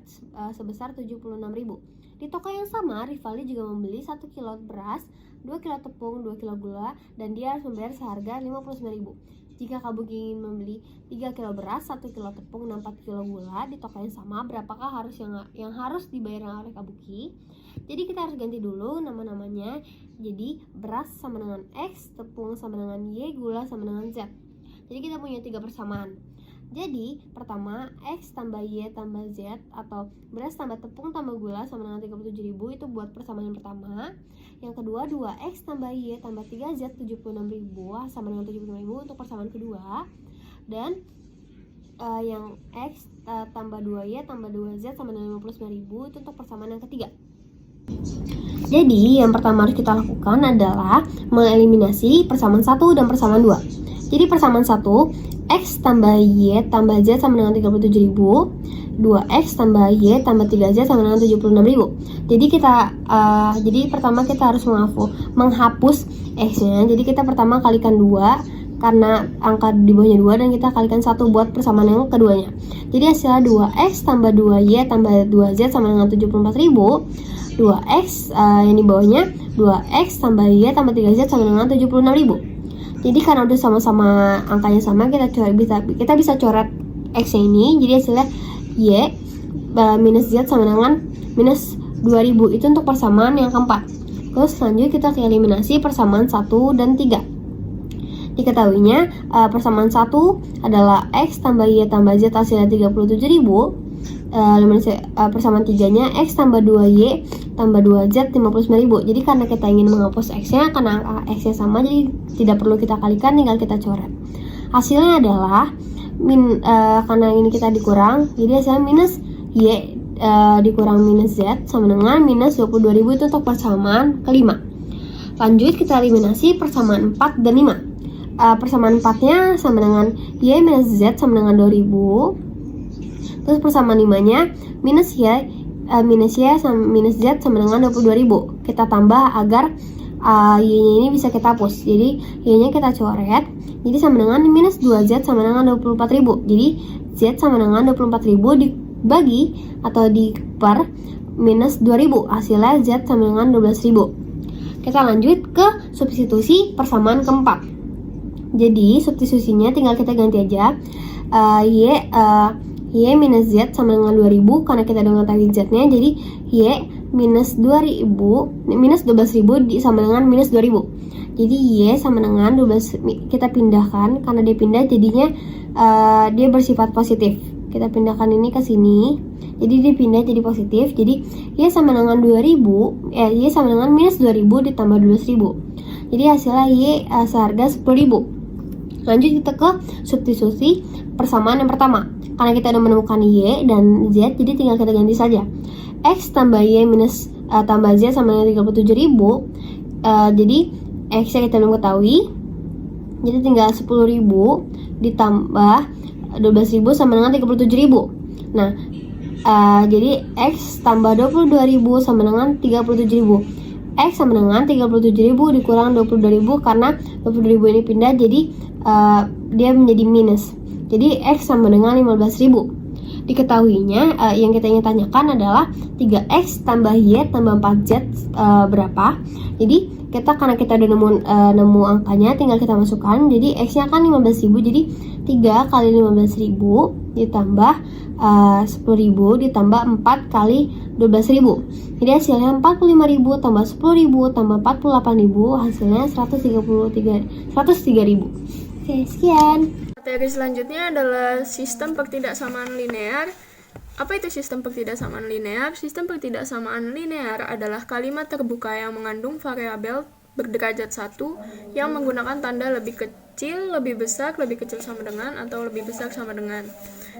sebesar 76.000. Di toko yang sama, Rivaldi juga membeli 1 kilo beras, 2 kilo tepung, 2 kilo gula, dan dia harus membayar seharga 59.000. Jika Kabuki ingin membeli 3 kilo beras, 1 kilo tepung, dan 4 kilo gula di toko yang sama, berapakah yang harus dibayar oleh Kabuki? Jadi kita harus ganti dulu nama-namanya. Jadi beras sama dengan X, tepung sama dengan Y, gula sama dengan Z. Jadi kita punya 3 persamaan. Jadi pertama X tambah Y tambah Z atau beras tambah tepung tambah gula sama dengan 37.000, itu buat persamaan yang pertama. Yang kedua 2X tambah Y tambah 3Z 76.000 sama dengan 75.000 untuk persamaan kedua. Dan yang X tambah 2Y tambah 2Z sama dengan 59.000 itu untuk persamaan yang ketiga. Jadi, yang pertama harus kita lakukan adalah mengeliminasi persamaan 1 dan persamaan 2. Jadi, persamaan 1, X tambah Y tambah Z sama dengan 37.000, 2X tambah Y tambah 3Z sama dengan 76.000. Jadi pertama kita harus menghapus X-nya. Jadi kita pertama kalikan 2 karena angka di bawahnya 2 dan kita kalikan 1 buat persamaan yang keduanya. Jadi hasilnya 2X tambah 2Y tambah 2Z sama dengan 74.000. 2X yang di bawahnya 2X tambah Y tambah 3Z sama dengan 76.000. Jadi karena udah sama-sama angkanya sama, kita bisa coret X-nya ini. Jadi hasilnya Y minus Z sama dengan minus 2000. Itu untuk persamaan yang keempat. Terus selanjutnya kita ke eliminasi persamaan 1 dan 3. Diketahuinya persamaan 1 adalah X tambah Y tambah Z hasilnya 37.000. Persamaan 3-nya X tambah 2Y tambah 2Z 59.000. Jadi karena kita ingin menghapus X-nya, karena angka X-nya sama, jadi tidak perlu kita kalikan, tinggal kita coret. Hasilnya adalah karena ini kita dikurang, jadi hasilnya minus Y dikurang minus Z sama dengan minus 22.000. Itu untuk persamaan kelima. Lanjut kita eliminasi persamaan 4 dan 5. Persamaan 4-nya sama dengan Y minus Z sama dengan 2000. Terus persamaan 5-nya minus Y sama minus Z sama dengan 22.000. Kita tambah agar Y-nya ini bisa kita hapus. Jadi Y-nya kita coret. Jadi sama dengan minus 2Z sama dengan 24.000. Jadi Z sama dengan 24.000 dibagi atau diper minus 2.000. Hasilnya Z sama dengan 12.000. Kita lanjut ke substitusi persamaan keempat. Jadi substitusinya tinggal kita ganti aja. Y minus Z sama dengan 2000 karena kita udah mengetahui Z-nya. Jadi Y minus 2000 minus 12.000 sama dengan minus 2000. Jadi Y sama dengan 12, kita pindahkan karena dia pindah jadinya dia bersifat positif. Kita pindahkan ini ke sini. Jadi dia pindah jadi positif. Jadi Y sama dengan 2000, Y sama dengan minus 2000 ditambah 12.000. Jadi hasilnya Y seharga 10.000. Lanjut kita ke substitusi persamaan yang pertama. Karena kita udah menemukan Y dan Z, jadi tinggal kita ganti saja. X tambah Y minus tambah Z sama dengan 37.000. Jadi X-nya kita belum ketahui. Jadi tinggal 10.000 ditambah 12.000 sama dengan 37.000. Nah, jadi X tambah 22.000 sama dengan 37.000. X sama dengan 37.000 dikurang 22.000 karena 22.000 ini pindah, jadi dia menjadi minus. Jadi X sama dengan 15.000. Diketahuinya yang kita ingin tanyakan adalah 3X tambah Y tambah 4Z berapa. Jadi karena kita udah nemu angkanya, tinggal kita masukkan. Jadi X-nya kan 15.000. Jadi 3 kali 15.000 ditambah 10.000 ditambah 4 kali 12.000. Jadi hasilnya 45.000 tambah 10.000 tambah 48.000, hasilnya 103.000. Oke, sekian. Materi selanjutnya adalah sistem pertidaksamaan linear. Apa itu sistem pertidaksamaan linear? Sistem pertidaksamaan linear adalah kalimat terbuka yang mengandung variabel berderajat 1 yang menggunakan tanda lebih kecil, lebih besar, lebih kecil sama dengan, atau lebih besar sama dengan.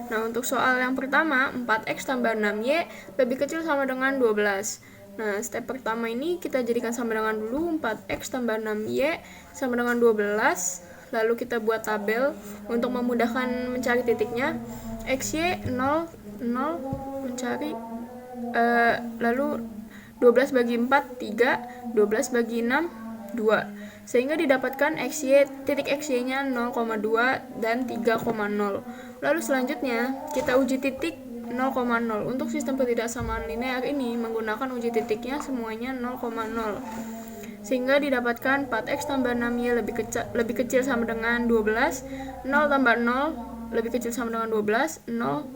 Nah, untuk soal yang pertama, 4X tambah 6Y lebih kecil sama dengan 12. Nah, step pertama ini kita jadikan sama dengan dulu. 4X tambah 6Y sama dengan 12. Lalu kita buat tabel untuk memudahkan mencari titiknya. XY 0, 0 mencari lalu 12 bagi 4 3, 12 bagi 6 2, sehingga didapatkan titik XY nya 0,2 dan 3,0. Lalu selanjutnya kita uji titik 0,0. Untuk sistem pertidaksamaan linear ini menggunakan uji titiknya semuanya 0,0, sehingga didapatkan 4X tambah 6Y lebih kecil sama dengan 12, 0 tambah 0 lebih kecil sama dengan 12, 0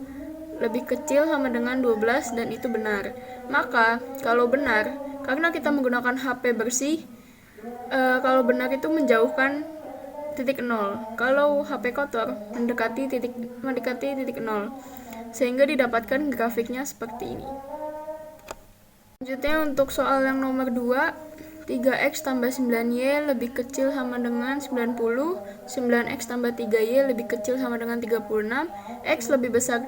lebih kecil sama dengan 12, dan itu benar. Maka kalau benar, karena kita menggunakan HP bersih, kalau benar itu menjauhkan titik 0. Kalau HP kotor mendekati titik 0, sehingga didapatkan grafiknya seperti ini. Selanjutnya untuk soal yang nomor 2, 3X tambah 9Y lebih kecil sama dengan 90, 9X tambah 3Y lebih kecil sama dengan 36, X lebih besar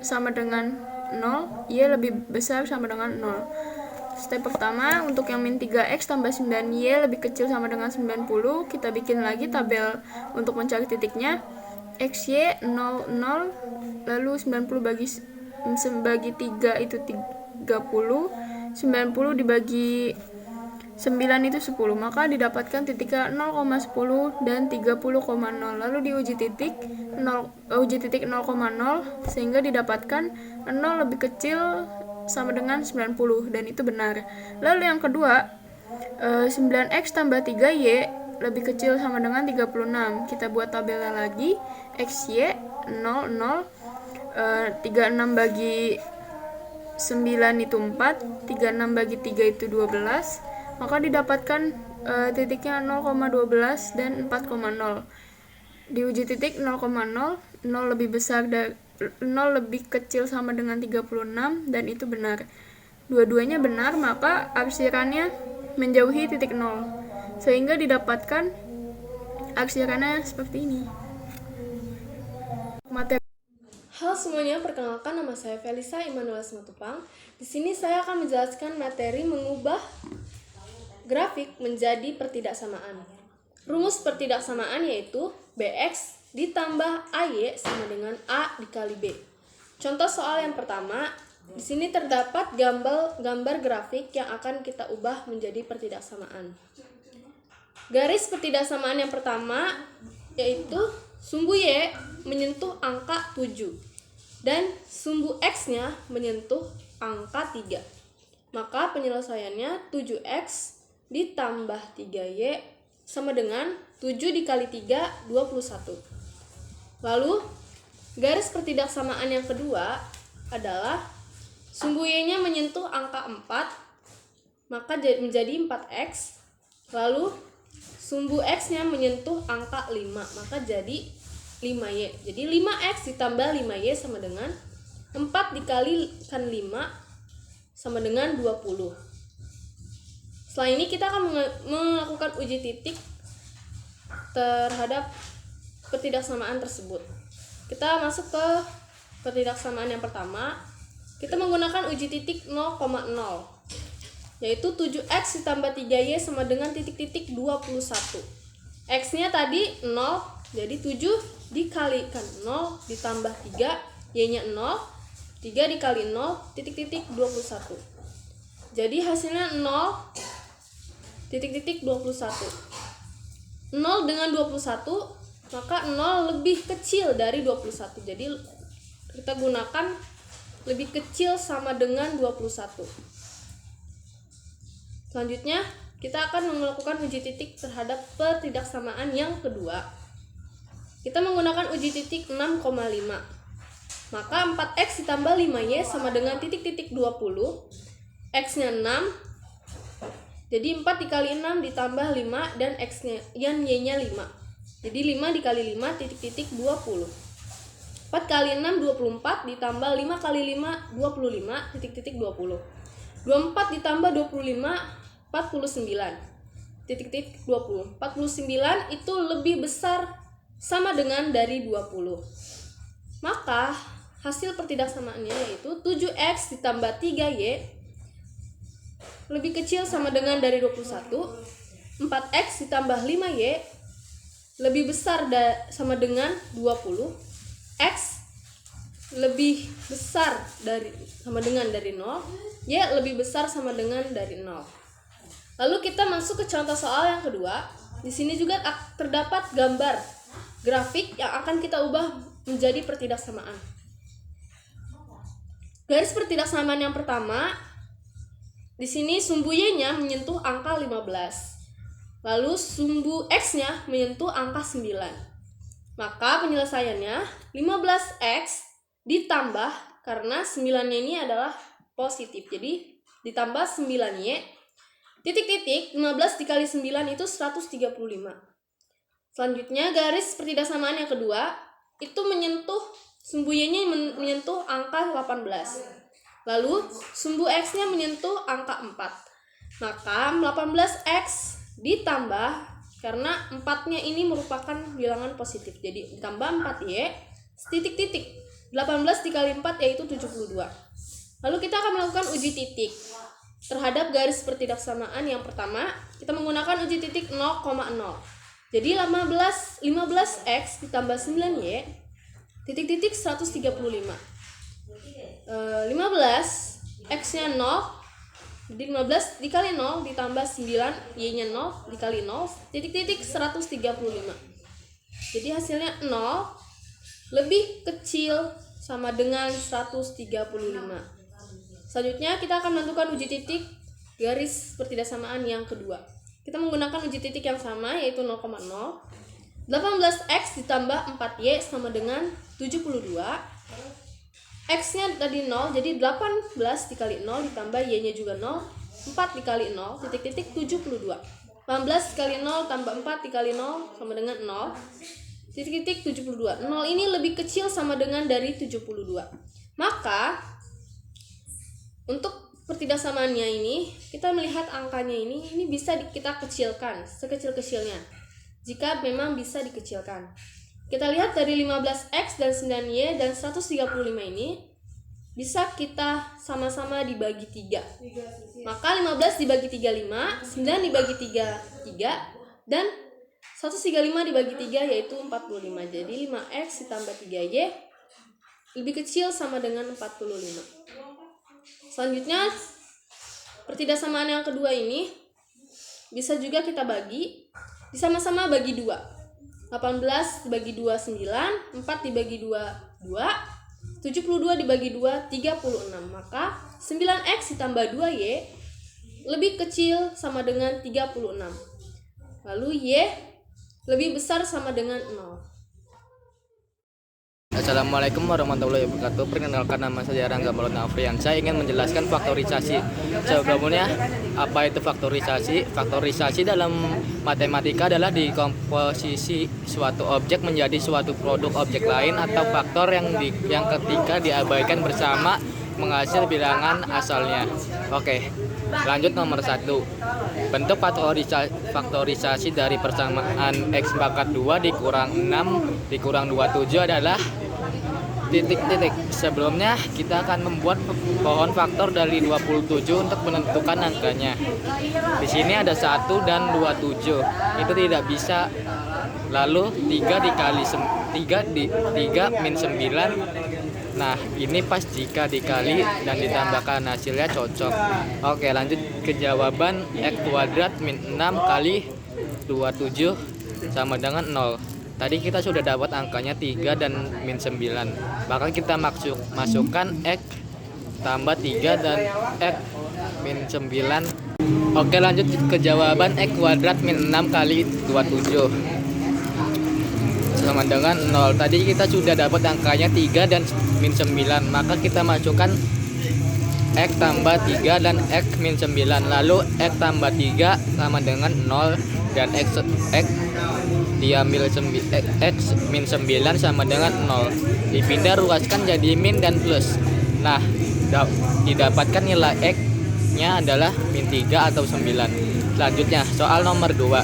sama dengan 0, Y lebih besar sama dengan 0. Step pertama, untuk yang min 3x tambah 9y lebih kecil sama dengan 90, kita bikin lagi tabel untuk mencari titiknya. Xy 0, 0, lalu 90 bagi 3 itu 30, 90 dibagi 9 itu 10, maka didapatkan titiknya 0,10 dan 30,0. Lalu diuji titik 0,0 sehingga didapatkan 0 lebih kecil sama dengan 90 dan itu benar. Lalu yang kedua, 9x tambah 3y lebih kecil sama dengan 36. Kita buat tabelnya lagi. Xy 0, 0, 36 bagi 9 itu 4, 36 bagi 3 itu 12, maka didapatkan titiknya 0,12 dan 4,0. Diuji titik 0,0, 0 lebih besar dari 0 lebih kecil sama dengan 36 dan itu benar. Dua-duanya benar, maka arsirannya menjauhi titik 0 sehingga didapatkan arsirannya seperti ini. Halo semuanya, perkenalkan nama saya Felisa Immanuel Simatupang. Di sini saya akan menjelaskan materi mengubah grafik menjadi pertidaksamaan. Rumus pertidaksamaan yaitu Bx ditambah AY sama dengan A dikali B. Contoh soal yang pertama, di sini terdapat gambar grafik yang akan kita ubah menjadi pertidaksamaan. Garis pertidaksamaan yang pertama yaitu sumbu Y menyentuh angka 7 dan sumbu X-nya menyentuh angka 3. Maka penyelesaiannya 7X ditambah 3Y sama dengan 7 dikali 3, 21. Lalu, garis pertidaksamaan yang kedua adalah sumbu Y-nya menyentuh angka 4, maka menjadi 4X. Lalu, sumbu X-nya menyentuh angka 5, maka jadi 5Y. Jadi 5X ditambah 5Y sama dengan 4 dikalikan 5 sama dengan 20. Setelah ini kita akan melakukan uji titik terhadap pertidaksamaan tersebut. Kita masuk ke pertidaksamaan yang pertama. Kita menggunakan uji titik 0,0, yaitu 7X ditambah 3Y sama dengan titik-titik 21. X-nya tadi 0, jadi 7 dikalikan 0 ditambah 3, Y-nya 0, 3 dikali 0, titik-titik 21. Jadi hasilnya 0, titik-titik 21. 0 dengan 21, maka 0 lebih kecil dari 21. Jadi kita gunakan lebih kecil sama dengan 21. Selanjutnya, kita akan melakukan uji titik terhadap pertidaksamaan yang kedua. Kita menggunakan uji titik 6,5. Maka 4X ditambah 5Y sama dengan titik-titik 20. X-nya 6. Jadi 4 dikali 6 ditambah 5 dan X-nya Y-nya 5. Jadi 5 dikali 5 titik-titik 20. 4 kali 6 24 ditambah 5 kali 5 25 titik-titik 20. 24 ditambah 25 49 titik-titik 20. 49 itu lebih besar sama dengan dari 20. Maka hasil pertidaksamaannya yaitu 7X ditambah 3Y lebih kecil sama dengan dari 21. 4X ditambah 5Y lebih besar sama dengan 20. X lebih besar sama dengan dari 0. Y lebih besar sama dengan dari 0. Lalu kita masuk ke contoh soal yang kedua. Di sini juga terdapat gambar grafik yang akan kita ubah menjadi pertidaksamaan. Garis pertidaksamaan yang pertama, di sini sumbu Y-nya menyentuh angka 15. Lalu sumbu X-nya menyentuh angka 9. Maka penyelesaiannya 15X ditambah, karena 9-nya ini adalah positif. Jadi ditambah 9Y titik-titik 15 dikali 9 itu 135. Selanjutnya garis pertidaksamaan yang kedua itu menyentuh sumbu Y-nya menyentuh angka 18. Lalu sumbu X-nya menyentuh angka 4. Maka 18X ditambah, karena 4-nya ini merupakan bilangan positif. Jadi ditambah 4Y titik-titik 18 dikali 4 yaitu 72. Lalu kita akan melakukan uji titik. terhadap garis pertidaksamaan yang pertama, kita menggunakan uji titik 0,0. Jadi 15x ditambah 9y titik-titik 135. 15 x-nya 0, jadi 15 dikali 0 ditambah 9, y-nya 0 dikali 0, titik-titik 135. Jadi hasilnya 0 lebih kecil sama dengan 135. Selanjutnya kita akan menentukan uji titik garis pertidaksamaan yang kedua. Kita menggunakan uji titik yang sama, yaitu 0,0. 18x ditambah 4y sama dengan 72. X-nya tadi 0, jadi 18 dikali 0 ditambah y-nya juga 0. 4 dikali 0, titik-titik 72. 18 dikali 0 tambah 4 dikali 0 sama dengan 0. Titik-titik 72. 0 ini lebih kecil sama dengan dari 72. Maka untuk pertidaksamaannya ini, kita melihat angkanya ini bisa kita kecilkan sekecil-kecilnya. Jika memang bisa dikecilkan. Kita lihat dari 15x dan 9y dan 135 ini bisa kita sama-sama dibagi 3. Maka 15 dibagi 3, 5, 9 dibagi 3, 3, dan 135 dibagi 3 yaitu 45. Jadi 5x ditambah 3y lebih kecil sama dengan 45. Selanjutnya, pertidaksamaan yang kedua ini bisa juga kita bagi, sama-sama bagi 2. 18 dibagi 2, 9, 4 dibagi 2, 2, 72 dibagi 2, 36. Maka 9x ditambah 2y lebih kecil sama dengan 36. Lalu y lebih besar sama dengan 0. Assalamualaikum warahmatullahi wabarakatuh. Perkenalkan, nama saya Rangga Maulana Afrian. Saya ingin menjelaskan faktorisasi. Sebelumnya, apa itu faktorisasi? Faktorisasi dalam matematika adalah dekomposisi suatu objek menjadi suatu produk objek lain atau faktor yang ketika diabaikan bersama menghasil bilangan asalnya. Oke, lanjut nomor 1. Bentuk faktorisasi dari persamaan x pangkat 2 dikurang 6 dikurang 27 adalah titik-titik. Sebelumnya kita akan membuat pohon faktor dari 27 untuk menentukan angkanya. Di sini ada 1 dan 27. Itu tidak bisa. Lalu 3 dikali 3 min 9. Nah, ini pas jika dikali dan ditambahkan hasilnya cocok. Oke, lanjut ke jawaban. X kuadrat min 6 kali 27 sama dengan 0. Tadi kita sudah dapat angkanya 3 dan min 9. Maka kita masukkan X tambah 3 dan X min 9. Oke, lanjut ke jawaban. X kuadrat min 6 kali 27 sama dengan 0. Tadi kita sudah dapat angkanya 3 dan min 9. Maka kita masukkan X tambah 3 dan X min 9. Lalu X tambah 3 sama dengan 0 dan X diambil X min 9 sama dengan 0. Dipindah ruaskan jadi min dan plus. Nah, didapatkan nilai X nya adalah min 3 atau 9. Selanjutnya, soal nomor 2.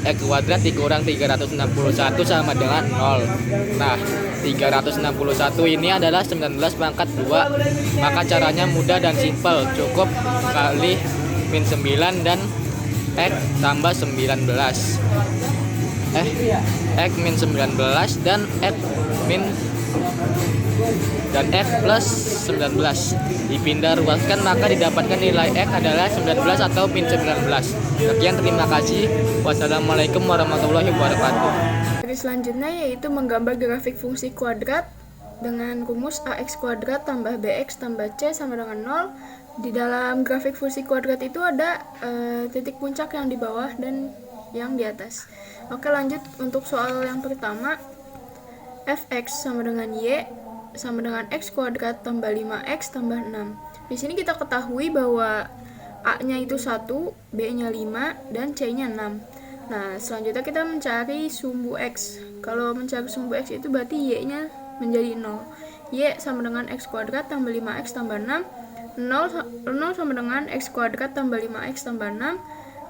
X kuadrat dikurang 361 sama dengan 0. Nah, 361 ini adalah 19 pangkat 2. Maka caranya mudah dan simpel. Cukup kali min 9 dan X tambah 19. X min 19 dan X plus 19 dipindah ruaskan, maka didapatkan nilai X adalah 19 atau min 19. Sekian, terima kasih. Wassalamualaikum warahmatullahi wabarakatuh. Dari selanjutnya yaitu menggambar grafik fungsi kuadrat dengan rumus ax kuadrat tambah bx tambah c sama dengan 0. Di dalam grafik fungsi kuadrat itu ada titik puncak yang di bawah dan yang di atas. Oke, lanjut untuk soal yang pertama. Fx sama dengan y sama dengan x kuadrat tambah 5x tambah 6. Di sini kita ketahui bahwa a-nya itu 1, b-nya 5, dan c-nya 6. Nah, selanjutnya kita mencari sumbu x. Kalau mencari sumbu x itu berarti y-nya menjadi 0. Y sama dengan x kuadrat tambah 5x tambah 6. 0 sama dengan x kuadrat tambah 5x tambah 6.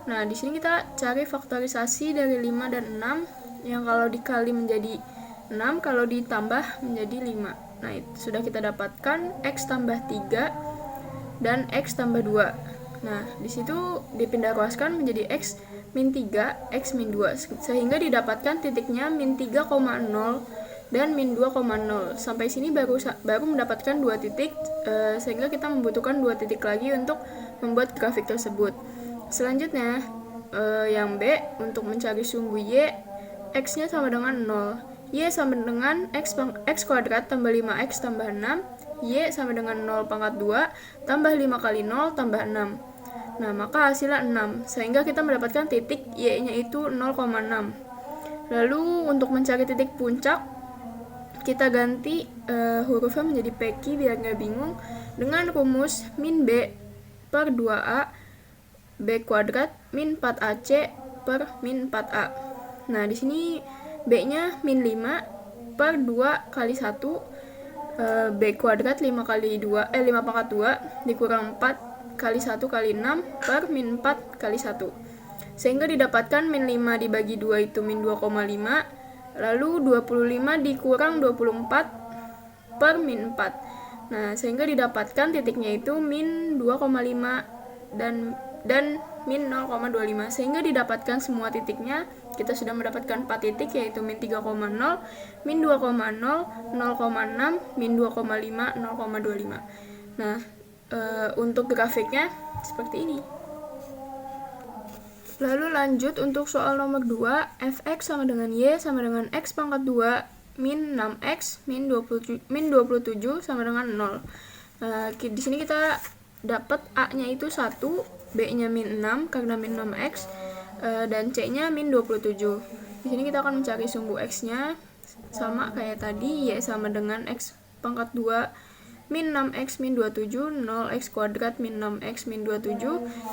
Nah, di sini kita cari faktorisasi dari 5 dan 6, yang kalau dikali menjadi 6, kalau ditambah menjadi 5. Nah, itu sudah kita dapatkan x tambah 3 dan x tambah 2. Nah, di situ dipindah ruaskan menjadi X min 3, X min 2, sehingga didapatkan titiknya min 3,0 dan min 2,0. Sampai sini baru mendapatkan 2 titik, sehingga kita membutuhkan 2 titik lagi untuk membuat grafik tersebut. Selanjutnya, yang B, untuk mencari sumbu Y, X-nya sama dengan 0. Y sama dengan X kuadrat tambah 5X tambah 6. Y sama dengan 0 pangkat 2 tambah 5 kali 0 tambah 6. Nah, maka hasilnya 6, sehingga kita mendapatkan titik Y-nya itu 0,6. Lalu untuk mencari titik puncak, kita ganti hurufnya menjadi PQ biar nggak bingung, dengan rumus min B per 2A B kuadrat min 4AC per min 4A. Nah, di sini B-nya min 5 per 2 kali 1, B kuadrat 5 pangkat 2 dikurang 4 kali 1 kali 6 per min 4 kali 1. Sehingga didapatkan min 5 dibagi 2 itu min 2,5, lalu 25 dikurang 24 per min 4. Nah, sehingga didapatkan titiknya itu min 2,5 dan min 0,25, sehingga didapatkan semua titiknya. Kita sudah mendapatkan 4 titik, yaitu min 3,0, min 2,0, 0,6, min 2,5, 0,25. Nah, untuk grafiknya seperti ini. Lalu lanjut untuk soal nomor 2, fx sama dengan y sama dengan x pangkat 2 min 6x min 27 sama dengan 0. Di sini kita dapat a-nya itu 1, b-nya min 6 karena min 6x, dan c-nya min 27. Di sini kita akan mencari sumbu x-nya sama kayak tadi, y sama dengan x pangkat 2 min 6x min 27, 0x kuadrat min 6x min 27.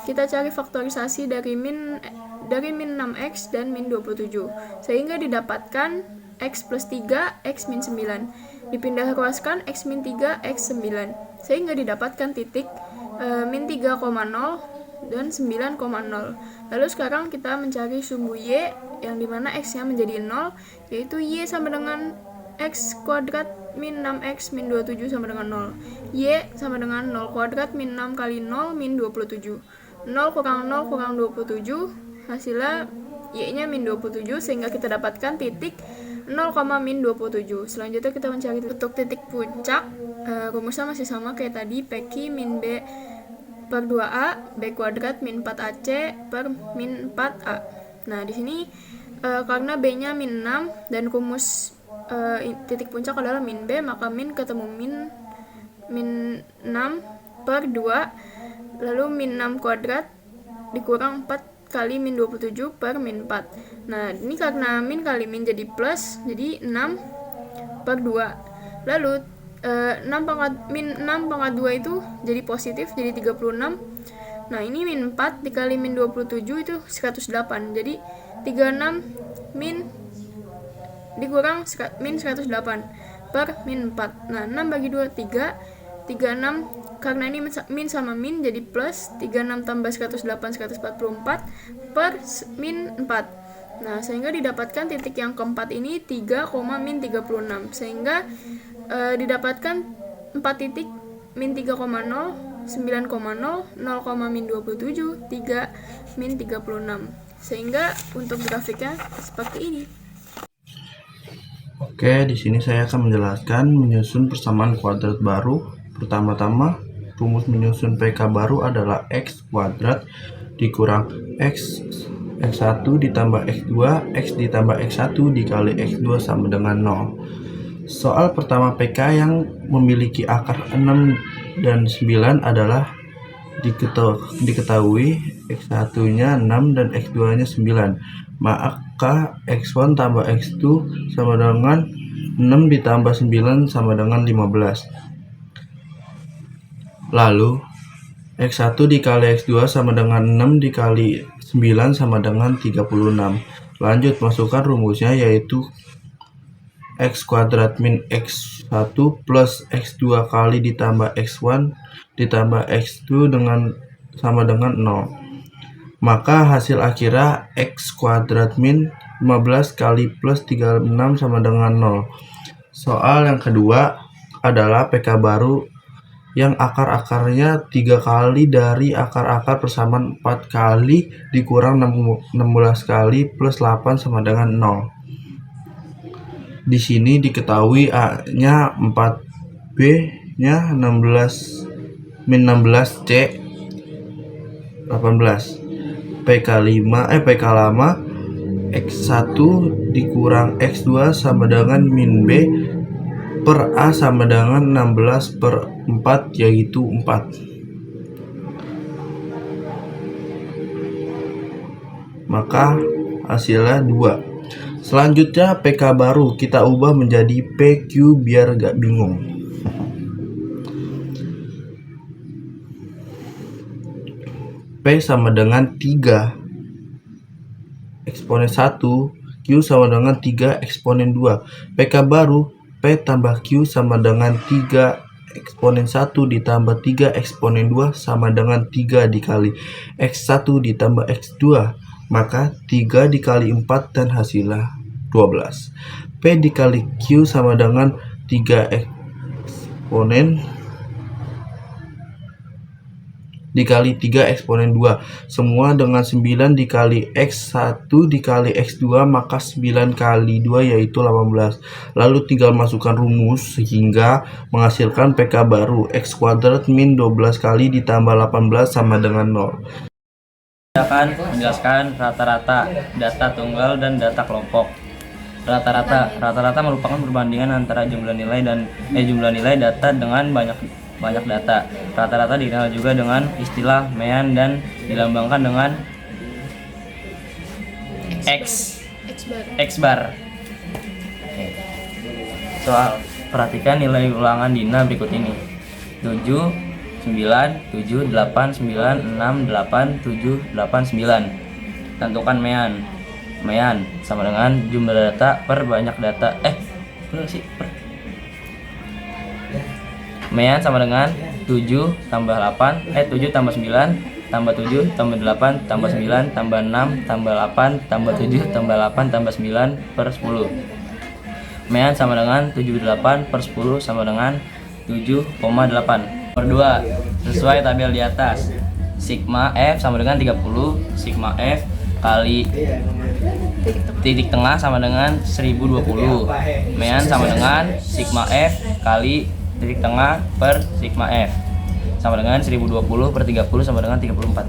Kita cari faktorisasi dari min 6x dan min 27, sehingga didapatkan x plus 3, x min 9. Dipindah ruaskan x min 3, x 9, sehingga didapatkan titik min 3,0 dan 9,0. Lalu sekarang kita mencari sumbu y, yang dimana x-nya menjadi 0, yaitu y sama dengan x kuadrat min 6x min 27 sama dengan 0. Y sama dengan 0 kuadrat min 6 kali 0 min 27. 0 kurang 0 kurang 27, hasilnya y-nya min 27, sehingga kita dapatkan titik 0, min 27. Selanjutnya kita mencari untuk titik puncak. Rumusnya masih sama kayak tadi, PQ min B per 2A B kuadrat min 4AC per min 4A. Nah, di sini karena B-nya min 6 dan rumus titik puncak adalah min B, maka min ketemu min 6 per 2, lalu min 6 kuadrat dikurang 4 kali min 27 per min 4. Nah, ini karena min kali min jadi plus, jadi 6 per 2. Lalu 6 pangkat 2 itu jadi positif, jadi 36. Nah, ini min 4 dikali min 27 itu 108. Jadi 36 min dikurang min 108 per min 4. Nah, 6 bagi 2, 3. 36, karena ini min sama min jadi plus, 36 tambah 108, 144 per min 4. Nah, sehingga didapatkan titik yang keempat ini 3, min 36. Sehingga didapatkan 4 titik min 3,0, 9,0, 0, min 27, 3, min 36. Sehingga untuk grafiknya seperti ini. Oke, di sini saya akan menjelaskan menyusun persamaan kuadrat baru. Pertama-tama, rumus menyusun PK baru adalah x kuadrat dikurang x1 ditambah x2, x ditambah x1 dikali x2 sama dengan 0. Soal pertama PK yang memiliki akar 6 dan 9 adalah diketahui x1-nya 6 dan x2-nya 9. Maka x1 tambah x2 sama dengan 6 ditambah 9 sama dengan 15. Lalu x1 dikali x2 sama dengan 6 dikali 9 sama dengan 36. Lanjut, masukkan rumusnya, yaitu x kuadrat min x1 plus x2 kali ditambah x1 ditambah x2 sama dengan 0. Maka hasil akhirnya x kuadrat min 15 kali plus 36 sama dengan 0. Soal yang kedua adalah PK baru, yang akar-akarnya 3 kali dari akar-akar persamaan 4 kali dikurang 16 kali plus 8 sama dengan 0. Di sini diketahui A-nya 4, B-nya 16, min 16, C 18. PK lama X1 dikurang X2 sama dengan min B per A sama dengan 16 per 4, yaitu 4. Maka hasilnya 2. Selanjutnya PK baru kita ubah menjadi PQ biar gak bingung. P sama dengan 3 eksponen 1, Q sama dengan 3 eksponen 2. PK baru P tambah Q sama dengan 3 eksponen 1 ditambah 3 eksponen 2 sama dengan 3 dikali X1 ditambah X2. Maka 3 dikali 4 dan hasilnya 12. P dikali Q sama dengan 3 eksponen dikali 3 eksponen 2, semua dengan 9 dikali X1 dikali X2, maka 9 kali 2 yaitu 18. Lalu tinggal masukkan rumus sehingga menghasilkan PK baru X kuadrat min 12 kali ditambah 18 sama dengan 0. Kita akan menjelaskan rata-rata, data tunggal dan data kelompok. Rata-rata merupakan perbandingan antara jumlah nilai data dengan banyak data. Rata-rata dikenal juga dengan istilah mean dan dilambangkan dengan X bar. Soal, perhatikan nilai ulangan Dina berikut ini: 7, 9, 7, 8, 9, 6, 8, 7, 8, 9. Tentukan mean. Mean sama dengan jumlah data per banyak data. Mean sama dengan 7 tambah 8, 7 tambah 9 tambah 7 tambah 8 tambah 9 tambah 6 tambah 8 tambah 7 tambah 8 tambah 9 per 10. Mean sama dengan 78 per 10 sama dengan 7,8. Nomor 2, sesuai tabel di atas. Sigma F sama dengan 30, sigma F kali titik tengah sama dengan 1020. Mean sama dengan sigma F kali titik tengah per sigma F sama dengan 1020 per 30 sama dengan 34.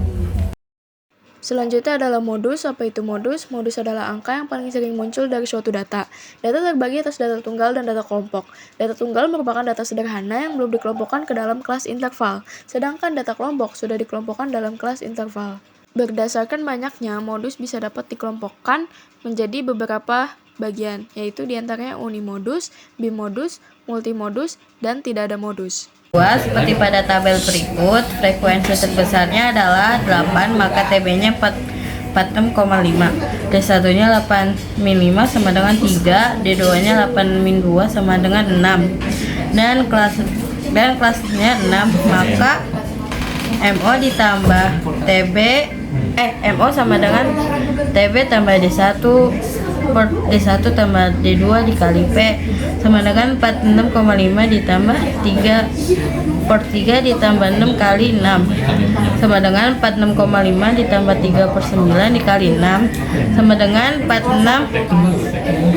Selanjutnya adalah modus. Apa itu modus? Modus adalah angka yang paling sering muncul dari suatu data. Data terbagi atas data tunggal dan data kelompok. Data tunggal merupakan data sederhana yang belum dikelompokkan ke dalam kelas interval, sedangkan data kelompok sudah dikelompokkan dalam kelas interval. Berdasarkan banyaknya, modus bisa dapat dikelompokkan menjadi beberapa bagian, yaitu diantaranya unimodus, bimodus, multimodus, dan tidak ada modus. Seperti pada tabel berikut, frekuensi terbesarnya adalah 8, maka TB-nya 46,5. D1-nya 8-5 sama dengan 3, D2-nya 8-2 sama dengan 6. Dan kelasnya 6, maka MO ditambah TB MO sama dengan TB tambah D1 per D1 tambah D2 dikali P sama dengan 46,5 ditambah 3 per 3 ditambah 6 kali 6 sama dengan 46,5 ditambah 3 per 9 dikali 6 sama dengan 46,5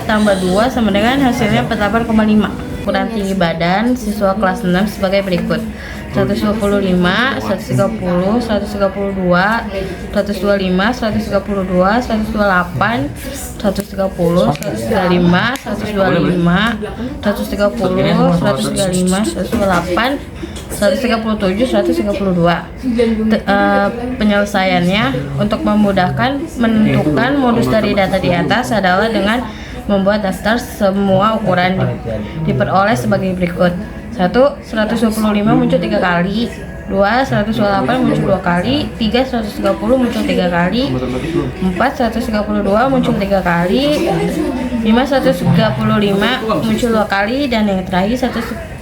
tambah 2 sama dengan hasilnya 48,5. Ukuran tinggi badan siswa kelas 6 sebagai berikut: 125, 130, 132, 125, 132, 128, 130, 135, 125, 130, 135, 138, 137, 132. Penyelesaiannya untuk memudahkan menentukan modus dari data di atas adalah dengan membuat daftar semua ukuran diperoleh sebagai berikut: 1. 125 muncul 3 kali, 2. 128 muncul 2 kali, 3. 130 muncul 3 kali, 4. 132 muncul 3 kali, 5. 135 muncul 2 kali, dan yang terakhir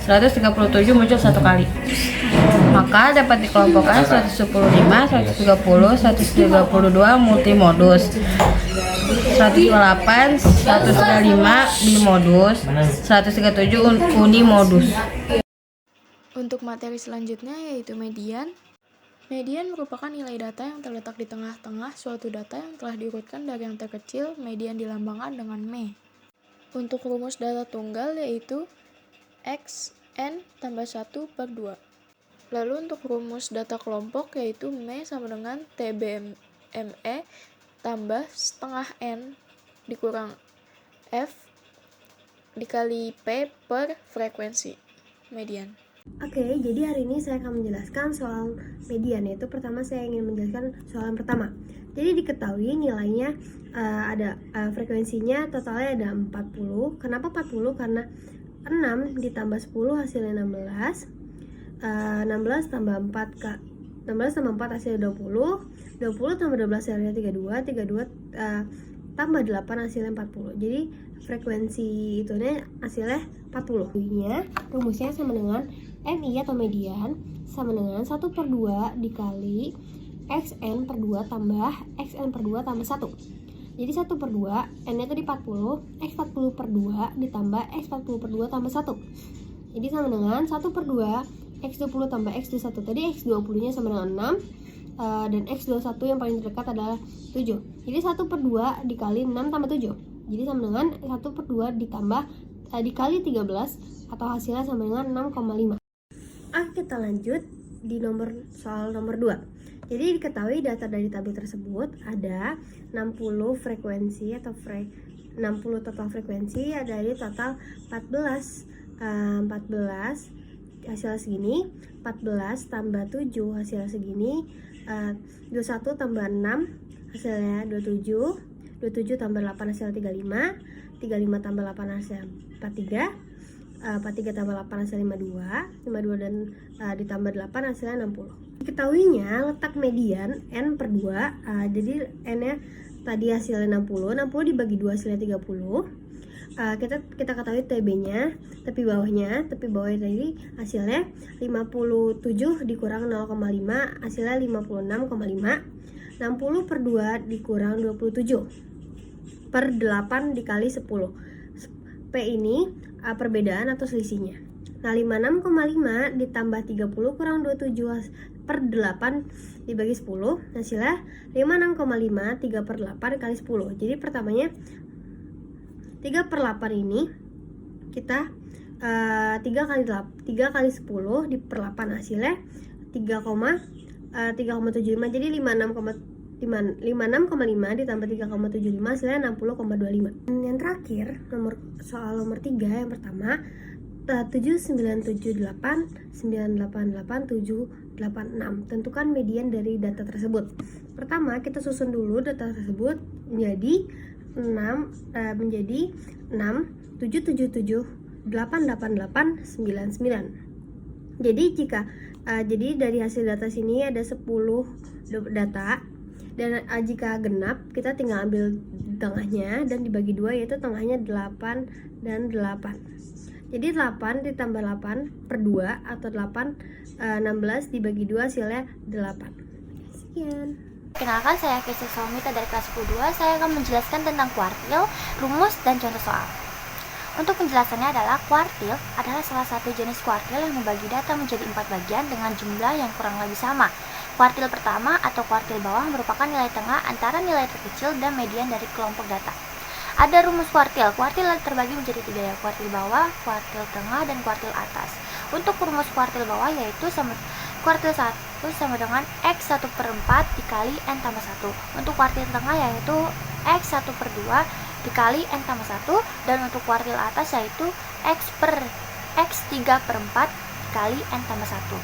137 muncul 1 kali. Maka dapat dikelompokkan 115, 130, 132 multimodus, 128, 135 bimodus, 137 unimodus. Untuk materi selanjutnya yaitu median. Median merupakan nilai data yang terletak di tengah-tengah suatu data yang telah diurutkan dari yang terkecil, median dilambangkan dengan me. Untuk rumus data tunggal yaitu xn tambah 1 per 2. Lalu untuk rumus data kelompok yaitu me sama dengan TBME tambah setengah n dikurang f dikali p per frekuensi median. Oke, jadi hari ini saya akan menjelaskan soal median, yaitu pertama saya ingin menjelaskan soal yang pertama. Jadi diketahui nilainya ada frekuensinya totalnya ada 40. Kenapa 40? Karena 6 ditambah 10 hasilnya 16. 16 tambah 4 16 tambah 4 hasilnya 20. 20 tambah 12 hasilnya 32. 32 tambah 8 hasilnya 40. Jadi frekuensi itu hasilnya 40. Rumusnya sama dengan MI atau median sama dengan 1 per 2 dikali XN per 2 tambah XN per 2 tambah 1. Jadi 1 per 2, N nya tadi 40, X40 per 2 ditambah X40 per 2 tambah 1. Jadi sama dengan 1 per 2, X20 tambah X21. Tadi X20 nya sama dengan 6, dan X21 yang paling terdekat adalah 7. Jadi 1 per 2 dikali 6 tambah 7. Jadi sama dengan 1 per 2 ditambah dikali 13 atau hasilnya sama dengan 6,5. Kita lanjut di soal nomor 2. Jadi diketahui data dari tabel tersebut ada 60 frekuensi atau 60 total frekuensi, ada dari total 14 hasil segini, 14 tambah 7 hasil segini, 21 tambah 6 hasilnya 27, 27 tambah 8 hasil 35, 35 tambah 8 hasil 43, 43 tambah 8 hasil 52, 52 dan ditambah 8 hasilnya 60. Diketahuinya letak median N per 2, jadi N nya tadi hasilnya 60 dibagi 2 hasilnya 30. Kita ketahui TB nya, tepi bawahnya tadi hasilnya 57 dikurang 0,5 hasilnya 56,5. 60 per 2 dikurang 27 per 8 dikali 10. P ini perbedaan atau selisihnya. Nah, 56,5 ditambah 30 kurang 27 per 8 dibagi 10 hasilnya 56,5 3 per 8 kali 10. Jadi pertamanya 3 per 8 ini kita 3 kali 10 di per 8 hasilnya 3,75. Jadi 56,5 ditambah 3,75 hasilnya 60,25. Yang terakhir soal nomor 3 yang pertama 7978 988 786. Tentukan median dari data tersebut. Pertama kita susun dulu data tersebut menjadi 6 777 888 99. Jadi dari hasil data sini ada 10 data. Dan jika genap, kita tinggal ambil tengahnya dan dibagi 2, yaitu tengahnya 8 dan 8. Jadi 8 ditambah 8 per 2 atau 16 dibagi 2 hasilnya 8. Sekian. Perkenalkan, saya Kristy Somita dari kelas 10 2. Saya akan menjelaskan tentang kuartil, rumus, dan contoh soal. Untuk penjelasannya adalah kuartil adalah salah satu jenis kuartil yang membagi data menjadi 4 bagian dengan jumlah yang kurang lebih sama. Kuartil pertama atau kuartil bawah merupakan nilai tengah antara nilai terkecil dan median dari kelompok data. Ada rumus kuartil. Kuartil terbagi menjadi 3 ya, kuartil bawah, kuartil tengah, dan kuartil atas. Untuk rumus kuartil bawah yaitu kuartil 1 sama dengan X1 per 4 dikali N tambah 1. Untuk kuartil tengah yaitu X1 per 2 dikali N tambah 1. Dan untuk kuartil atas yaitu X3 per 4 dikali N tambah 1.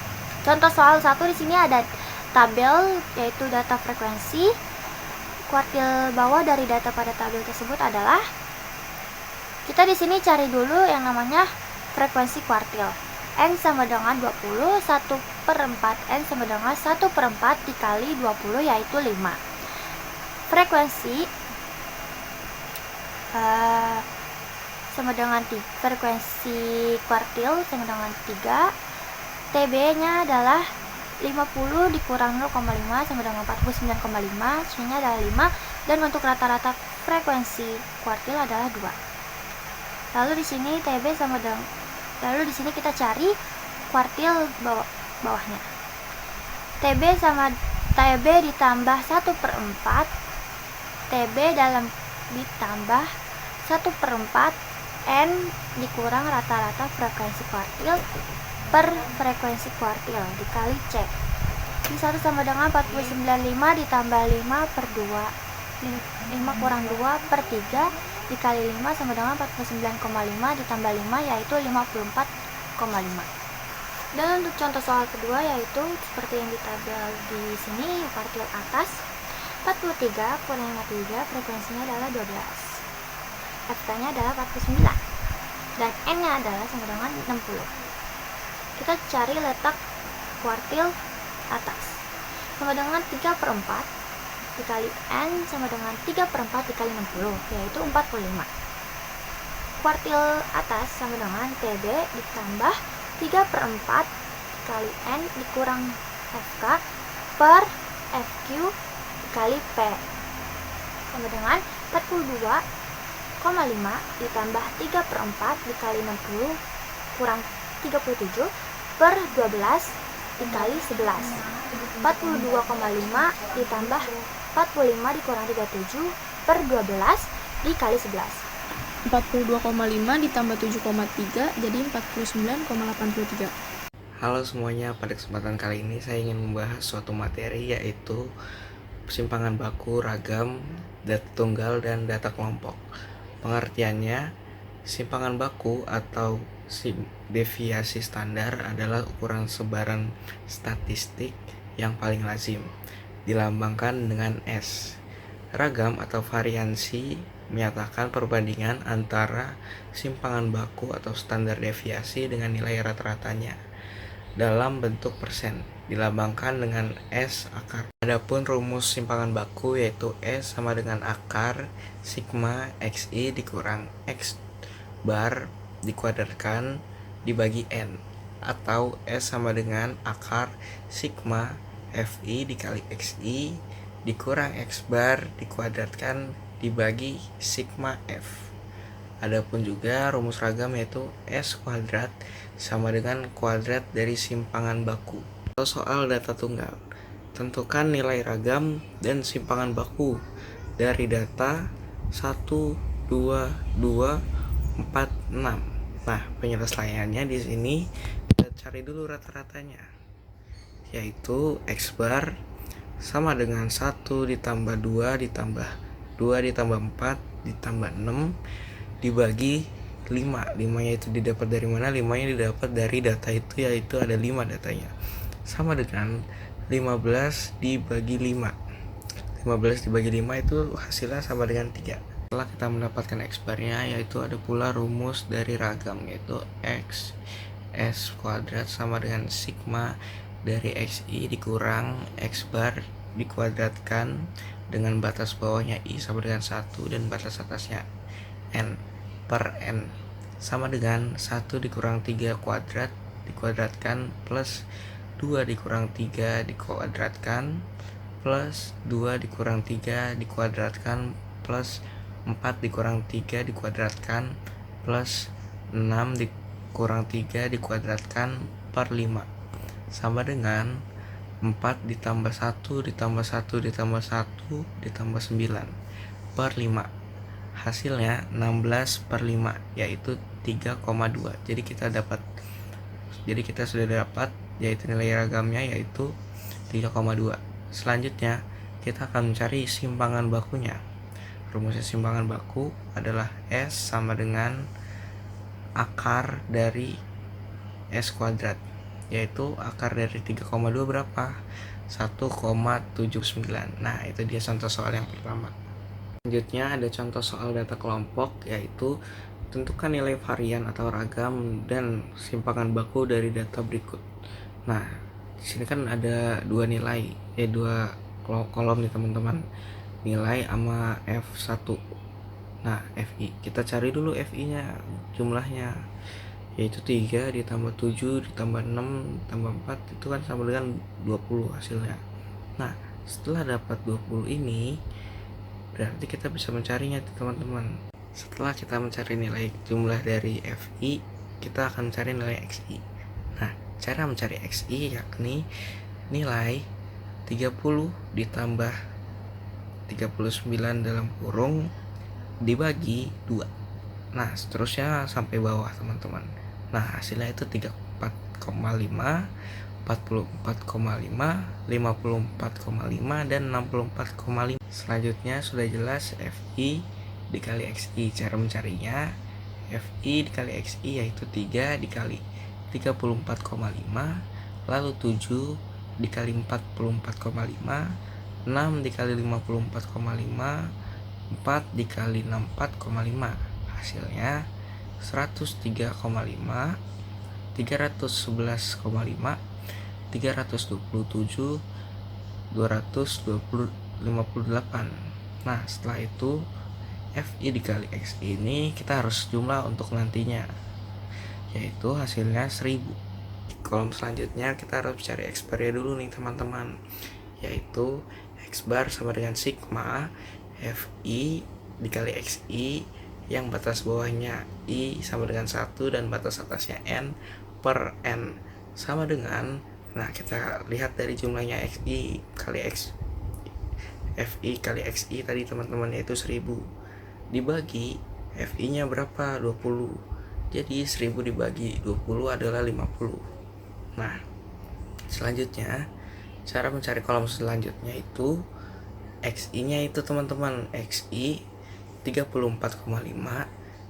Contoh soal 1 di sini ada tabel yaitu data frekuensi. Kuartil bawah dari data pada tabel tersebut adalah kita di sini cari dulu yang namanya frekuensi kuartil. N sama dengan 20, 1 per 4 N sama dengan 1 per 4 dikali 20 yaitu 5. Frekuensi sama dengan frekuensi kuartil sama dengan 3. TB nya adalah 50 dikurang 0,5 sama dengan 49,5, hasilnya adalah 5, dan untuk rata-rata frekuensi kuartil adalah 2. Lalu di sini TB sama dengan, lalu di sini kita cari kuartil bawahnya. TB sama TB ditambah 1/4 TB ditambah 1/4 N dikurang rata-rata frekuensi kuartil per frekuensi kuartil dikali C. Ini 1 sama dengan 49,5 ditambah 5/2 5 kurang 2/3 dikali 5 sama dengan 49,5 ditambah 5 yaitu 54,5. Dan untuk contoh soal kedua yaitu seperti yang di tabel di sini, kuartil atas 43 kurang 53 frekuensinya adalah 12. F-nya adalah 49 dan N-nya adalah sama dengan 60. Kita cari letak kuartil atas sama dengan 3/4 dikali N sama dengan 3/4 dikali 60 yaitu 45. Kuartil atas sama dengan TB ditambah 3/4 dikali N dikurang FK per FQ dikali P sama dengan 42,5 ditambah 3/4 dikali 60 kurang 37 per 12 dikali 11. 42,5 ditambah 45 dikurang 37 per 12 dikali 11. 42,5 ditambah 7,3 jadi 49,83. Halo semuanya, pada kesempatan kali ini saya ingin membahas suatu materi yaitu persimpangan baku, ragam, data tunggal, dan data kelompok. Pengertiannya, simpangan baku atau deviasi standar adalah ukuran sebaran statistik yang paling lazim, dilambangkan dengan S. Ragam atau variansi menyatakan perbandingan antara simpangan baku atau standar deviasi dengan nilai rata-ratanya dalam bentuk persen, dilambangkan dengan S akar. Adapun rumus simpangan baku yaitu S sama dengan akar sigma XI dikurang X bar dikuadratkan dibagi N, atau S sama dengan akar sigma FI dikali XI dikurang X bar dikuadratkan dibagi sigma F. Adapun juga rumus ragam yaitu S kuadrat sama dengan kuadrat dari simpangan baku. Soal data tunggal, tentukan nilai ragam dan simpangan baku dari data 1, 2, 2, 4, 6. Nah, penyelesaiannya di sini kita cari dulu rata-ratanya, yaitu X bar sama dengan 1 ditambah 2 ditambah 2 ditambah 4 ditambah 6 dibagi 5. 5-nya itu didapat dari mana? 5-nya didapat dari data itu, yaitu ada 5 datanya. Sama dengan 15 dibagi 5. 15 dibagi 5 itu hasilnya sama dengan 3. Setelah kita mendapatkan X barnya, yaitu ada pula rumus dari ragam, yaitu X S kuadrat sama dengan sigma dari XI dikurang X bar dikuadratkan dengan batas bawahnya I sama dengan 1 dan batas atasnya N per N sama dengan 1 dikurang 3 kuadrat dikuadratkan plus 2 dikurang 3 dikuadratkan plus 2 dikurang 3 dikuadratkan plus 4 dikurang 3 dikuadratkan plus 6 dikurang 3 dikuadratkan per 5 sama dengan 4 ditambah 1 ditambah 1 ditambah 1 ditambah 9 per 5. Hasilnya 16 per 5 yaitu 3,2. Jadi kita sudah dapat yaitu nilai ragamnya yaitu 3,2. Selanjutnya kita akan mencari simpangan bakunya. Rumusnya simpangan baku adalah S sama dengan akar dari S kuadrat, yaitu akar dari 3,2 berapa? 1,79. Nah, itu dia contoh soal yang pertama. Selanjutnya ada contoh soal data kelompok, yaitu tentukan nilai varian atau ragam dan simpangan baku dari data berikut. Nah, di sini kan ada dua nilai, dua kolom nih teman-teman, nilai sama F1. Nah, FI, kita cari dulu FI-nya, jumlahnya, yaitu 3 ditambah 7 ditambah 6 ditambah 4 itu kan sama dengan 20 hasilnya. Nah, setelah dapat 20 ini berarti kita bisa mencarinya teman-teman. Setelah kita mencari nilai jumlah dari FI, kita akan mencari nilai XI. Nah, Cara mencari XI yakni nilai 30 ditambah 39 dalam kurung dibagi 2. Nah, seterusnya sampai bawah, teman-teman. Nah, hasilnya itu 34,5, 44,5, 54,5, dan 64,5. Selanjutnya sudah jelas FI dikali XI. Cara mencarinya, FI dikali XI yaitu 3 dikali 34,5, lalu 7 dikali 44,5, 6 dikali 54,5, 4 dikali 64,5. Hasilnya 103,5, 311,5, 327, 258. Nah, setelah itu FI dikali XI ini kita harus jumlah untuk nantinya, yaitu hasilnya 1000. Kolom selanjutnya kita harus cari X bar dulu nih teman-teman, yaitu X bar sama dengan sigma FI dikali XI yang batas bawahnya I sama dengan 1 dan batas atasnya N per N sama dengan, nah kita lihat dari jumlahnya XI kali X, FI kali XI tadi teman-teman, yaitu 1000 dibagi FI nya berapa? 20. Jadi 1000 dibagi 20 adalah 50. Nah, selanjutnya cara mencari kolom selanjutnya itu XI nya itu teman-teman, XI 34,5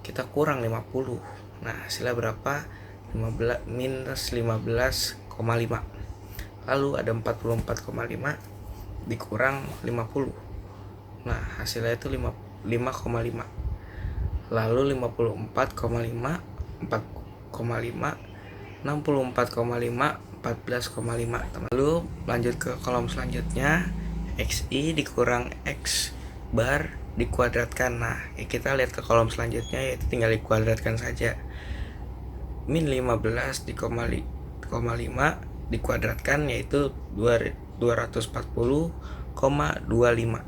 kita kurang 50. Nah, hasilnya berapa? 15 minus 15,5. Lalu ada 44,5 dikurang 50. Nah, hasilnya itu 5,5. Lalu 54,5, 4,5, 64,5, 14,5. Lalu lanjut ke kolom selanjutnya, XI dikurang X bar dikuadratkan. Nah, kita lihat ke kolom selanjutnya, yaitu tinggal dikuadratkan saja. Min 15 dikuadratkan yaitu 240,25.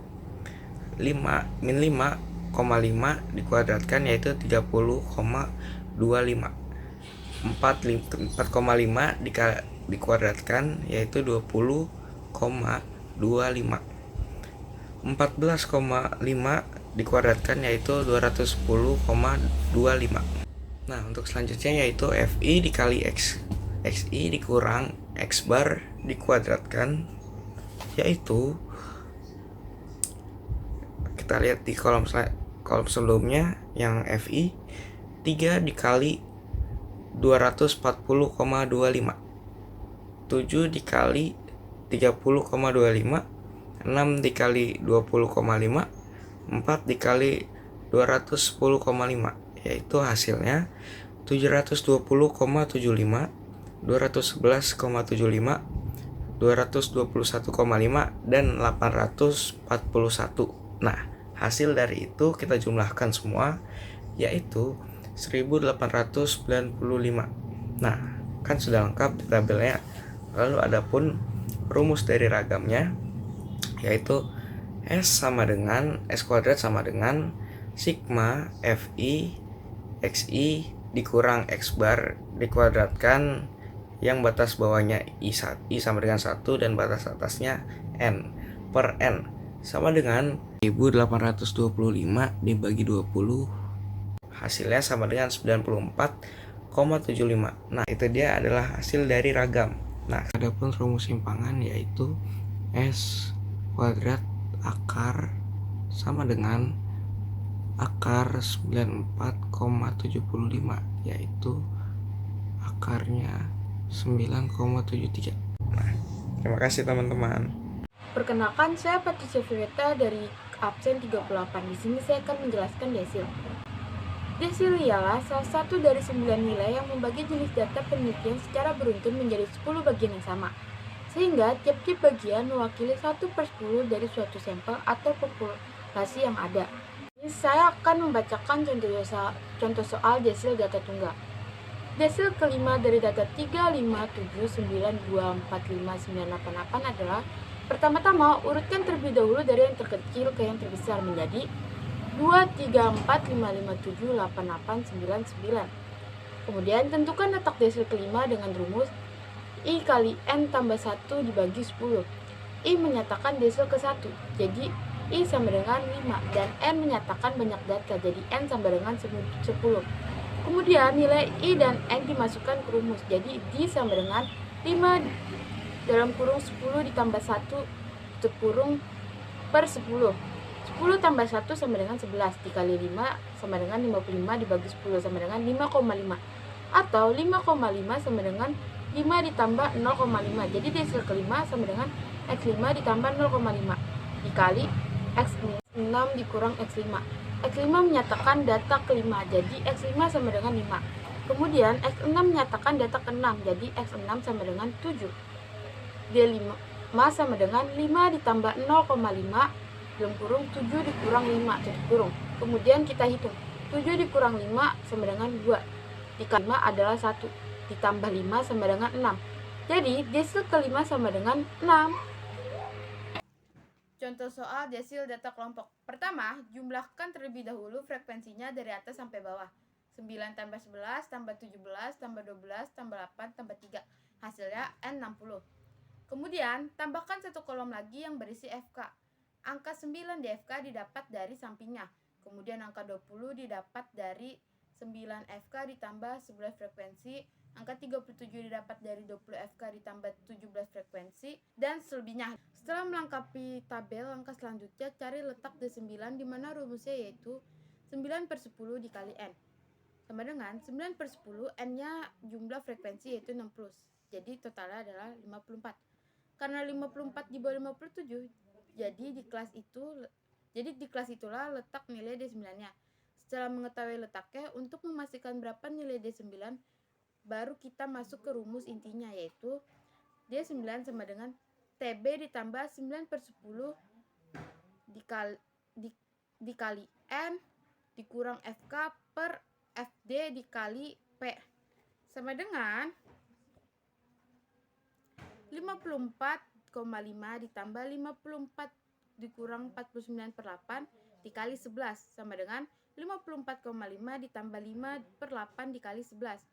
5 min 5,5 dikuadratkan yaitu 30,25. 4,5 dikuadratkan yaitu 20,25. 14,5 dikuadratkan yaitu 210,25. Nah, untuk selanjutnya yaitu FI dikali X, XI dikurang X bar dikuadratkan, yaitu kita lihat di kolom sebelumnya yang FI 3 dikali 240,25, 7 dikali 30,25, 6 dikali 20,5, 4 dikali 210,5, yaitu hasilnya 720,75, 211,75, 221,5, dan 841. Nah, hasil dari itu kita jumlahkan semua, yaitu 1895. Nah, kan sudah lengkap di tabelnya. Lalu adapun rumus dari ragamnya, yaitu S kuadrat sama dengan sigma FI XI dikurang X bar dikuadratkan yang batas bawahnya I sama dengan 1 dan batas atasnya N per N sama dengan 1825 dibagi 20, hasilnya sama dengan 94,75. Nah, itu dia adalah hasil dari ragam. Nah, adapun rumus simpangan yaitu S kuadrat akar sama dengan akar 94,75, yaitu akarnya 9,73. Nah, terima kasih teman-teman. Perkenalkan, saya Patricia Violeta dari absen 38. Di sini saya akan menjelaskan desil. Desil ialah salah satu dari 9 nilai yang membagi jenis data penelitian secara beruntun menjadi 10 bagian yang sama, sehingga tiap-tiap bagian mewakili 1/10 dari suatu sampel atau populasi yang ada. Ini saya akan membacakan contoh soal desil data tunggal. Desil kelima dari data 3, 5, 7, 9, 2, 4, 5, 9, 8, 8 adalah: pertama-tama, urutkan terlebih dahulu dari yang terkecil ke yang terbesar menjadi 2, 3, 4, 5, 5, 7, 8, 8, 9, 9. Kemudian tentukan letak desil kelima dengan rumus I kali N tambah 1 dibagi 10. I menyatakan desil ke 1, jadi I sama dengan 5, dan N menyatakan banyak data, jadi N sama dengan 10. Kemudian nilai I dan N dimasukkan ke rumus, jadi D sama dengan 5 dalam kurung 10 ditambah 1 tutup kurung per 10. 10 tambah 1 sama dengan 11, dikali 5 sama dengan 55 dibagi 10 sama dengan 5,5. Atau 5,5 sama dengan 5 ditambah 0,5. Jadi desil kelima sama dengan X5 ditambah 0,5 dikali X6 dikurang X5. X5 menyatakan data kelima, jadi X5 sama dengan 5. Kemudian X6 menyatakan data ke-6, jadi X6 sama dengan 7. D5 sama dengan 5 ditambah 0,5 dalam kurung 7 dikurang 5 tutup kurung. Kemudian kita hitung. 7 dikurang 5 sama dengan 2. Dikali 5 adalah 1. Ditambah 5 sama dengan 6. Jadi desil kelima sama dengan 6. Contoh soal desil data kelompok. Pertama, jumlahkan terlebih dahulu frekuensinya dari atas sampai bawah. 9 tambah 11 tambah 17 tambah 12 tambah 8 tambah 3. Hasilnya N60. Kemudian, tambahkan satu kolom lagi yang berisi FK. Angka 9 di FK didapat dari sampingnya. Kemudian angka 20 didapat dari 9 FK ditambah 11 frekuensi. Angka 37 didapat dari 20 FK ditambah 17 frekuensi. Dan selebihnya. Setelah melengkapi tabel, langkah selanjutnya cari letak D9 di mana rumusnya yaitu 9 per 10 dikali N. Sama dengan 9 per 10, N-nya jumlah frekuensi yaitu 60. Jadi totalnya adalah 54. Karena 54 di bawah 57, jadi di kelas itulah letak nilai D9-nya. Setelah mengetahui letaknya, untuk memastikan berapa nilai D9, baru kita masuk ke rumus intinya yaitu D9 sama dengan TB ditambah 9 per 10 dikali N dikurang FK per FD dikali P sama dengan 54,5 ditambah 54 dikurang 49 per 8 dikali 11 sama dengan 54,5 ditambah 5 per 8 dikali 11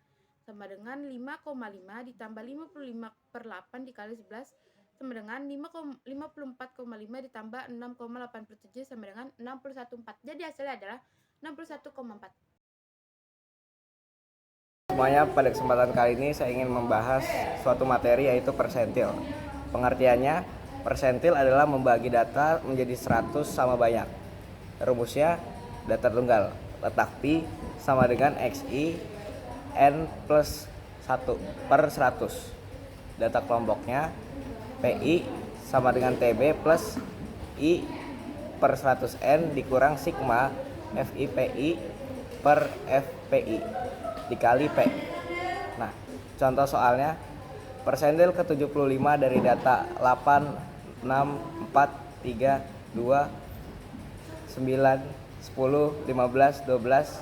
sama dengan 5,5 ditambah 55 per 8 dikali 11 sama dengan 54,5 ditambah 6,87 sama dengan 61,4. Jadi hasilnya adalah 61,4. Semuanya, pada kesempatan kali ini saya ingin membahas suatu materi yaitu persentil. Pengertiannya, persentil adalah membagi data menjadi 100 sama banyak. Rumusnya data tunggal, letak pi sama dengan xi n plus 1 per 100. Data kelompoknya pi sama dengan tb plus i per 100n dikurang sigma fipi per fpi dikali P. Nah, contoh soalnya, persentil ke-75 dari data 8, 6, 4, 3, 2, 9, 10, 15, 12,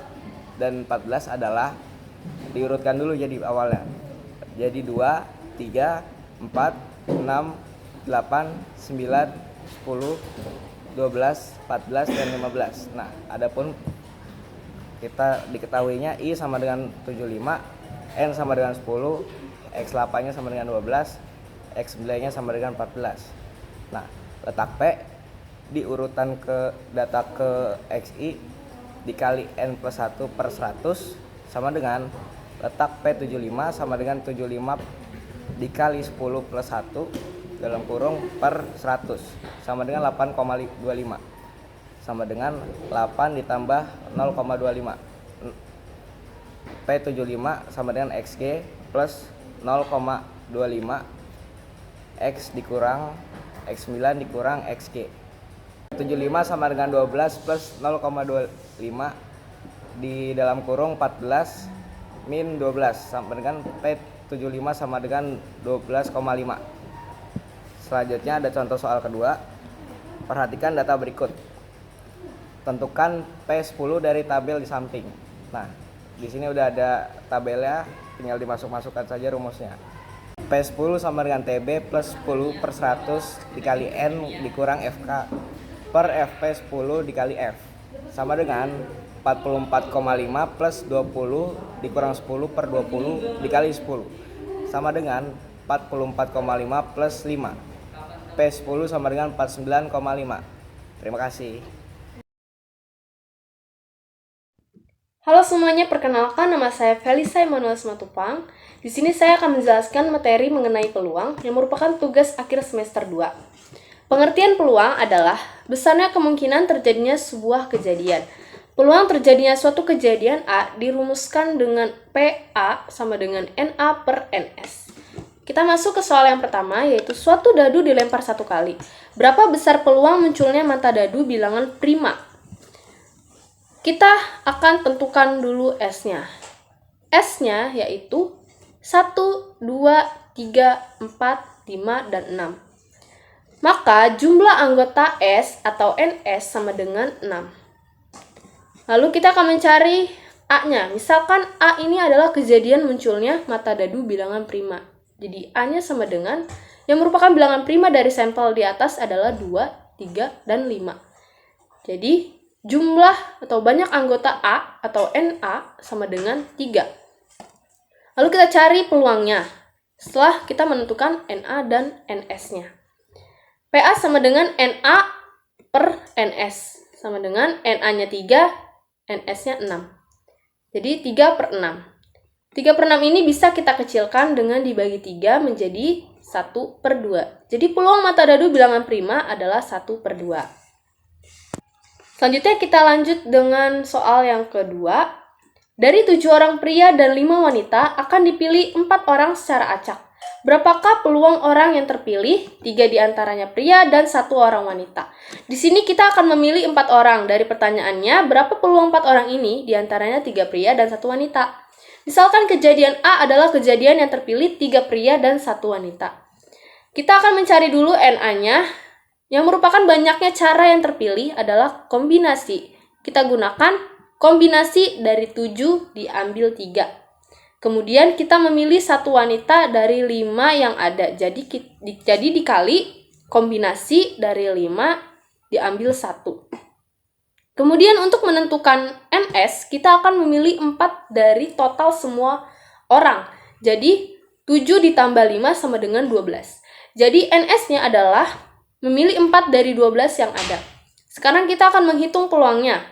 dan 14 adalah diurutkan dulu jadi awalnya. Jadi 2, 3, 4, 6, 8, 9, 10, 12, 14, dan 15. Nah, adapun kita diketahuinya I sama dengan 75, N sama dengan 10, X8 nya sama dengan 12, X9 nya sama dengan 14. Nah, letak P di urutan ke data ke XI dikali N plus 1 per 100 sama dengan letak P75 sama dengan 75 dikali 10 plus 1 dalam kurung per 100 sama dengan 8,25 sama dengan 8 ditambah 0,25. P75 sama dengan XG plus 0,25 X dikurang X9 dikurang XG. 75 sama dengan 12 plus 0,25 di dalam kurung 14 min 12 sama dengan P75 sama dengan 12,5. Selanjutnya ada contoh soal kedua. Perhatikan data berikut. Tentukan P10 dari tabel di samping. Nah, di sini udah ada tabelnya, tinggal dimasukkan saja rumusnya. P10 sama dengan TB plus 10 per 100 dikali N dikurang FK per FP10 dikali F sama dengan 44,5 plus 20 dikurang 10 per 20 dikali 10 sama dengan 44,5 plus 5. P10 sama dengan 49,5. Terima kasih. Halo semuanya, perkenalkan nama saya Felisa Immanuel Simatupang. Di sini saya akan menjelaskan materi mengenai peluang yang merupakan tugas akhir semester 2. Pengertian peluang adalah besarnya kemungkinan terjadinya sebuah kejadian. Peluang terjadinya suatu kejadian A dirumuskan dengan PA sama dengan NA per NS. Kita masuk ke soal yang pertama, yaitu suatu dadu dilempar 1 kali. Berapa besar peluang munculnya mata dadu bilangan prima? Kita akan tentukan dulu S-nya. S-nya yaitu 1, 2, 3, 4, 5, dan 6. Maka jumlah anggota S atau NS sama dengan 6. Lalu kita akan mencari A-nya. Misalkan A ini adalah kejadian munculnya mata dadu bilangan prima. Jadi A-nya sama dengan, yang merupakan bilangan prima dari sampel di atas adalah 2, 3, dan 5. Jadi jumlah atau banyak anggota A atau NA sama dengan 3. Lalu kita cari peluangnya setelah kita menentukan NA dan NS-nya. PA sama dengan NA per NS sama dengan NA-nya 3, NS-nya 6. Jadi 3 per 6. 3 per 6 ini bisa kita kecilkan dengan dibagi 3 menjadi 1 per 2. Jadi peluang mata dadu bilangan prima adalah 1 per 2. Selanjutnya kita lanjut dengan soal yang kedua. Dari 7 orang pria dan 5 wanita akan dipilih 4 orang secara acak. Berapakah peluang orang yang terpilih? 3 diantaranya pria dan 1 orang wanita. Di sini kita akan memilih 4 orang. Dari pertanyaannya, berapa peluang 4 orang ini? Diantaranya 3 pria dan 1 wanita. Misalkan kejadian A adalah kejadian yang terpilih 3 pria dan 1 wanita. Kita akan mencari dulu NA-nya. Yang merupakan banyaknya cara yang terpilih adalah kombinasi. Kita gunakan kombinasi dari 7 diambil 3. Kemudian kita memilih 1 wanita dari 5 yang ada. Jadi dikali kombinasi dari 5 diambil 1. Kemudian untuk menentukan NS, kita akan memilih 4 dari total semua orang. Jadi 7 ditambah 5 sama dengan 12. Jadi NS-nya adalah memilih 4 dari 12 yang ada. Sekarang kita akan menghitung peluangnya,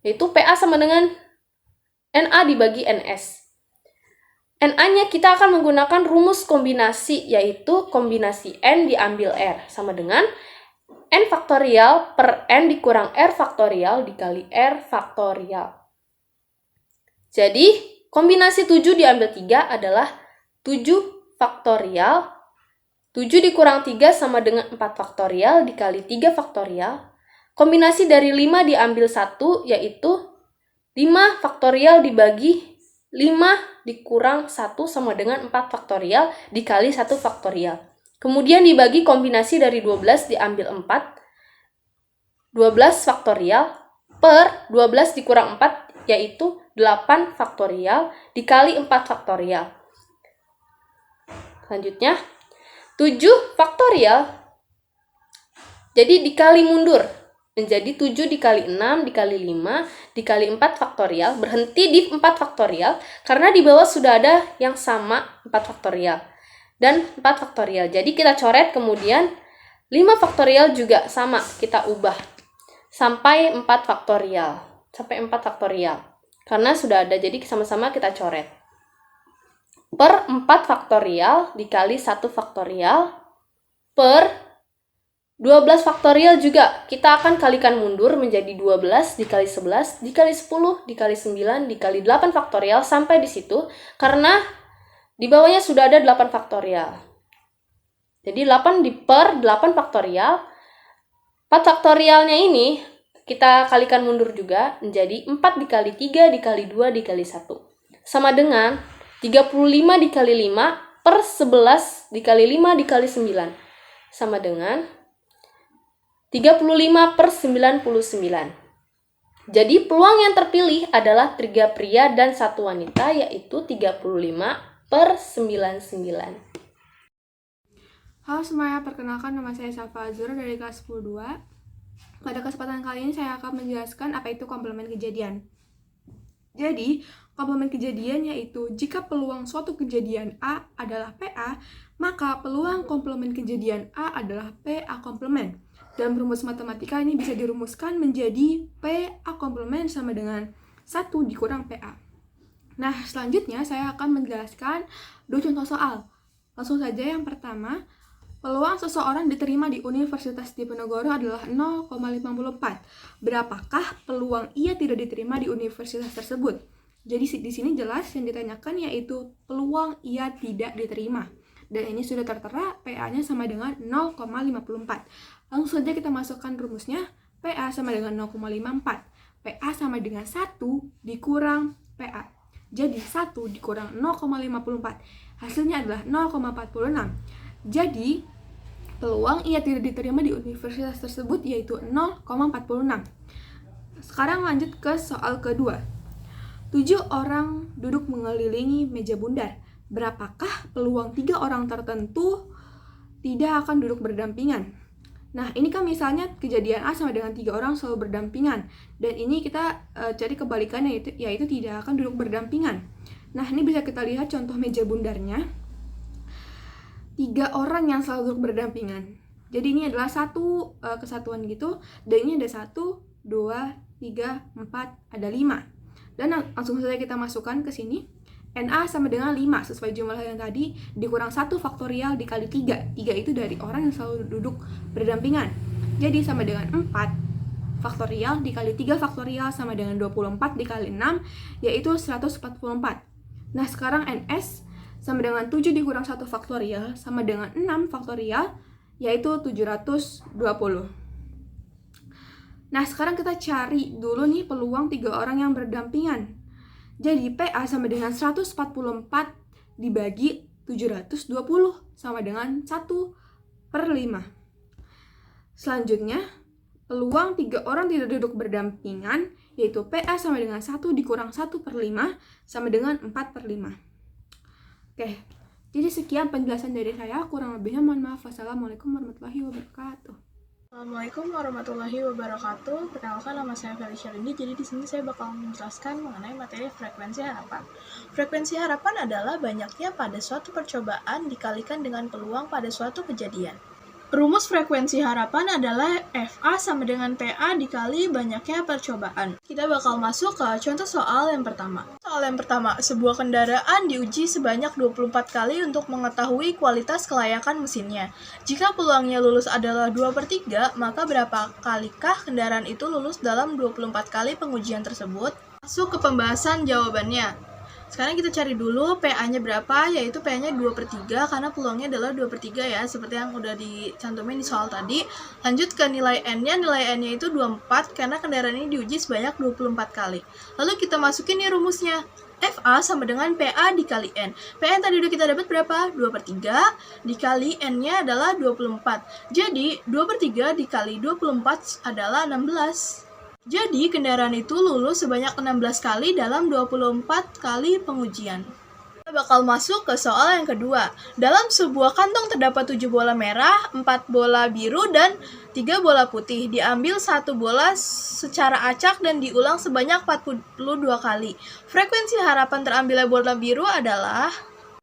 yaitu PA sama dengan NA dibagi NS. NA-nya kita akan menggunakan rumus kombinasi, yaitu kombinasi N diambil R, sama dengan N faktorial per N dikurang R faktorial dikali R faktorial. Jadi, kombinasi 7 diambil 3 adalah 7 faktorial. 7 dikurang 3 sama dengan 4 faktorial dikali 3 faktorial. Kombinasi dari 5 diambil 1 yaitu 5 faktorial dibagi 5 dikurang 1 sama dengan 4 faktorial dikali 1 faktorial. Kemudian dibagi kombinasi dari 12 diambil 4. 12 faktorial per 12 dikurang 4 yaitu 8 faktorial dikali 4 faktorial. Selanjutnya 7 faktorial, jadi dikali mundur, menjadi 7 dikali 6 dikali 5 dikali 4 faktorial, berhenti di 4 faktorial, karena di bawah sudah ada yang sama 4 faktorial, dan 4 faktorial. Jadi kita coret, kemudian 5 faktorial juga sama, kita ubah, sampai 4 faktorial, karena sudah ada, jadi sama-sama kita coret. Per 4 faktorial dikali 1 faktorial per 12 faktorial juga kita akan kalikan mundur menjadi 12 dikali 11 dikali 10 dikali 9 dikali 8 faktorial sampai di situ, karena di bawahnya sudah ada 8 faktorial. Jadi 8 per 8 faktorial. 4 faktorialnya ini kita kalikan mundur juga menjadi 4 dikali 3 dikali 2 dikali 1 sama dengan 35 dikali 5 per 11 dikali 5 dikali 9 sama dengan 35 per 99. Jadi peluang yang terpilih adalah 3 pria dan 1 wanita, yaitu 35 per 99. Halo semuanya, perkenalkan nama saya Safa Azur dari kelas 10-2. Pada kesempatan kali ini saya akan menjelaskan apa itu komplement kejadian. Jadi, komplement kejadian yaitu jika peluang suatu kejadian A adalah PA, maka peluang komplement kejadian A adalah PA komplement. Dalam rumus matematika ini bisa dirumuskan menjadi PA komplement sama dengan 1 dikurang PA. Nah, selanjutnya saya akan menjelaskan 2 contoh soal. Langsung saja yang pertama, peluang seseorang diterima di Universitas Diponegoro adalah 0,54. Berapakah peluang ia tidak diterima di universitas tersebut? Jadi di sini jelas yang ditanyakan yaitu peluang ia tidak diterima. Dan ini sudah tertera PA-nya sama dengan 0,54. Langsung saja kita masukkan rumusnya. PA sama dengan 0,54. PA sama dengan 1 dikurang PA. Jadi 1 dikurang 0,54. Hasilnya adalah 0,46. Jadi peluang ia tidak diterima di universitas tersebut yaitu 0,46. Sekarang lanjut ke soal kedua. 7 orang duduk mengelilingi meja bundar. Berapakah peluang 3 orang tertentu tidak akan duduk berdampingan? Nah, ini kan misalnya kejadian A sama dengan 3 orang selalu berdampingan. Dan ini kita cari kebalikannya yaitu tidak akan duduk berdampingan. Nah, ini bisa kita lihat contoh meja bundarnya. 3 orang yang selalu duduk berdampingan. Jadi ini adalah satu kesatuan gitu. Dan ini ada 1, 2, 3, 4, ada 5. Dan langsung saja kita masukkan ke sini. NA sama dengan 5 sesuai jumlah yang tadi dikurang 1 faktorial dikali 3. 3 itu dari orang yang selalu duduk berdampingan. Jadi sama dengan 4 faktorial dikali 3 faktorial sama dengan 24 dikali 6 yaitu 144. Nah, sekarang NS sama dengan 7 dikurang 1 faktorial sama dengan 6 faktorial yaitu 720. Nah, sekarang kita cari dulu nih peluang 3 orang yang berdampingan. Jadi PA sama dengan 144 dibagi 720 sama dengan 1/5. Selanjutnya, peluang 3 orang tidak duduk berdampingan yaitu PA sama dengan 1 dikurang 1/5 sama dengan 4/5. Oke, jadi sekian penjelasan dari saya. Kurang lebihnya mohon maaf. Wassalamualaikum warahmatullahi wabarakatuh. Assalamualaikum warahmatullahi wabarakatuh. Perkenalkan, nama saya Felicia Lindi. Jadi di sini saya bakal menjelaskan mengenai materi frekuensi harapan. Frekuensi harapan adalah banyaknya pada suatu percobaan dikalikan dengan peluang pada suatu kejadian. Rumus frekuensi harapan adalah FA sama dengan PA dikali banyaknya percobaan. Kita bakal masuk ke contoh soal yang pertama. Soal yang pertama, sebuah kendaraan diuji sebanyak 24 kali untuk mengetahui kualitas kelayakan mesinnya. Jika peluangnya lulus adalah 2/3, maka berapa kalikah kendaraan itu lulus dalam 24 kali pengujian tersebut? Masuk ke pembahasan jawabannya. Sekarang kita cari dulu PA-nya berapa, yaitu PA-nya 2/3 karena peluangnya adalah 2/3 ya, seperti yang udah dicantumin di soal tadi. Lanjut ke nilai N-nya, nilai N-nya itu 24 karena kendaraan ini diuji sebanyak 24 kali. Lalu kita masukin nih rumusnya. FA sama dengan PA dikali N. PA yang tadi udah kita dapat berapa? 2/3 dikali N-nya adalah 24. Jadi 2/3 dikali 24 adalah 16. Jadi, kendaraan itu lulus sebanyak 16 kali dalam 24 kali pengujian. Kita bakal masuk ke soal yang kedua. Dalam sebuah kantong terdapat 7 bola merah, 4 bola biru, dan 3 bola putih. Diambil 1 bola secara acak dan diulang sebanyak 42 kali. Frekuensi harapan terambilnya bola biru adalah...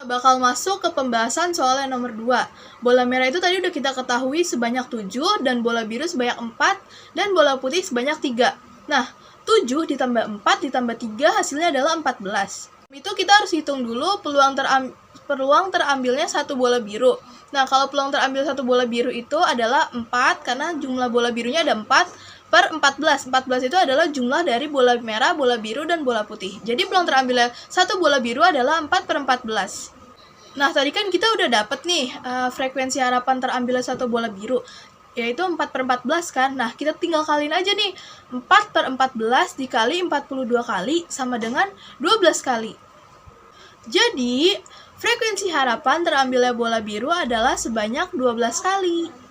Bakal masuk ke pembahasan soal yang nomor 2. Bola merah itu tadi udah kita ketahui sebanyak 7, dan bola biru sebanyak 4, dan bola putih sebanyak 3. Nah, 7 ditambah 4 ditambah 3 hasilnya adalah 14. Itu kita harus hitung dulu peluang terambilnya 1 bola biru. Nah, kalau peluang terambil 1 bola biru itu adalah 4, karena jumlah bola birunya ada 4/14. 14 itu adalah jumlah dari bola merah, bola biru, dan bola putih. Jadi peluang terambilnya 1 bola biru adalah 4/14. Nah, tadi kan kita udah dapet nih frekuensi harapan terambilnya 1 bola biru, yaitu 4/14 kan. Nah, kita tinggal kaliin aja nih. 4/14 dikali 42 kali sama dengan 12 kali. Jadi, frekuensi harapan terambilnya bola biru adalah sebanyak 12 kali.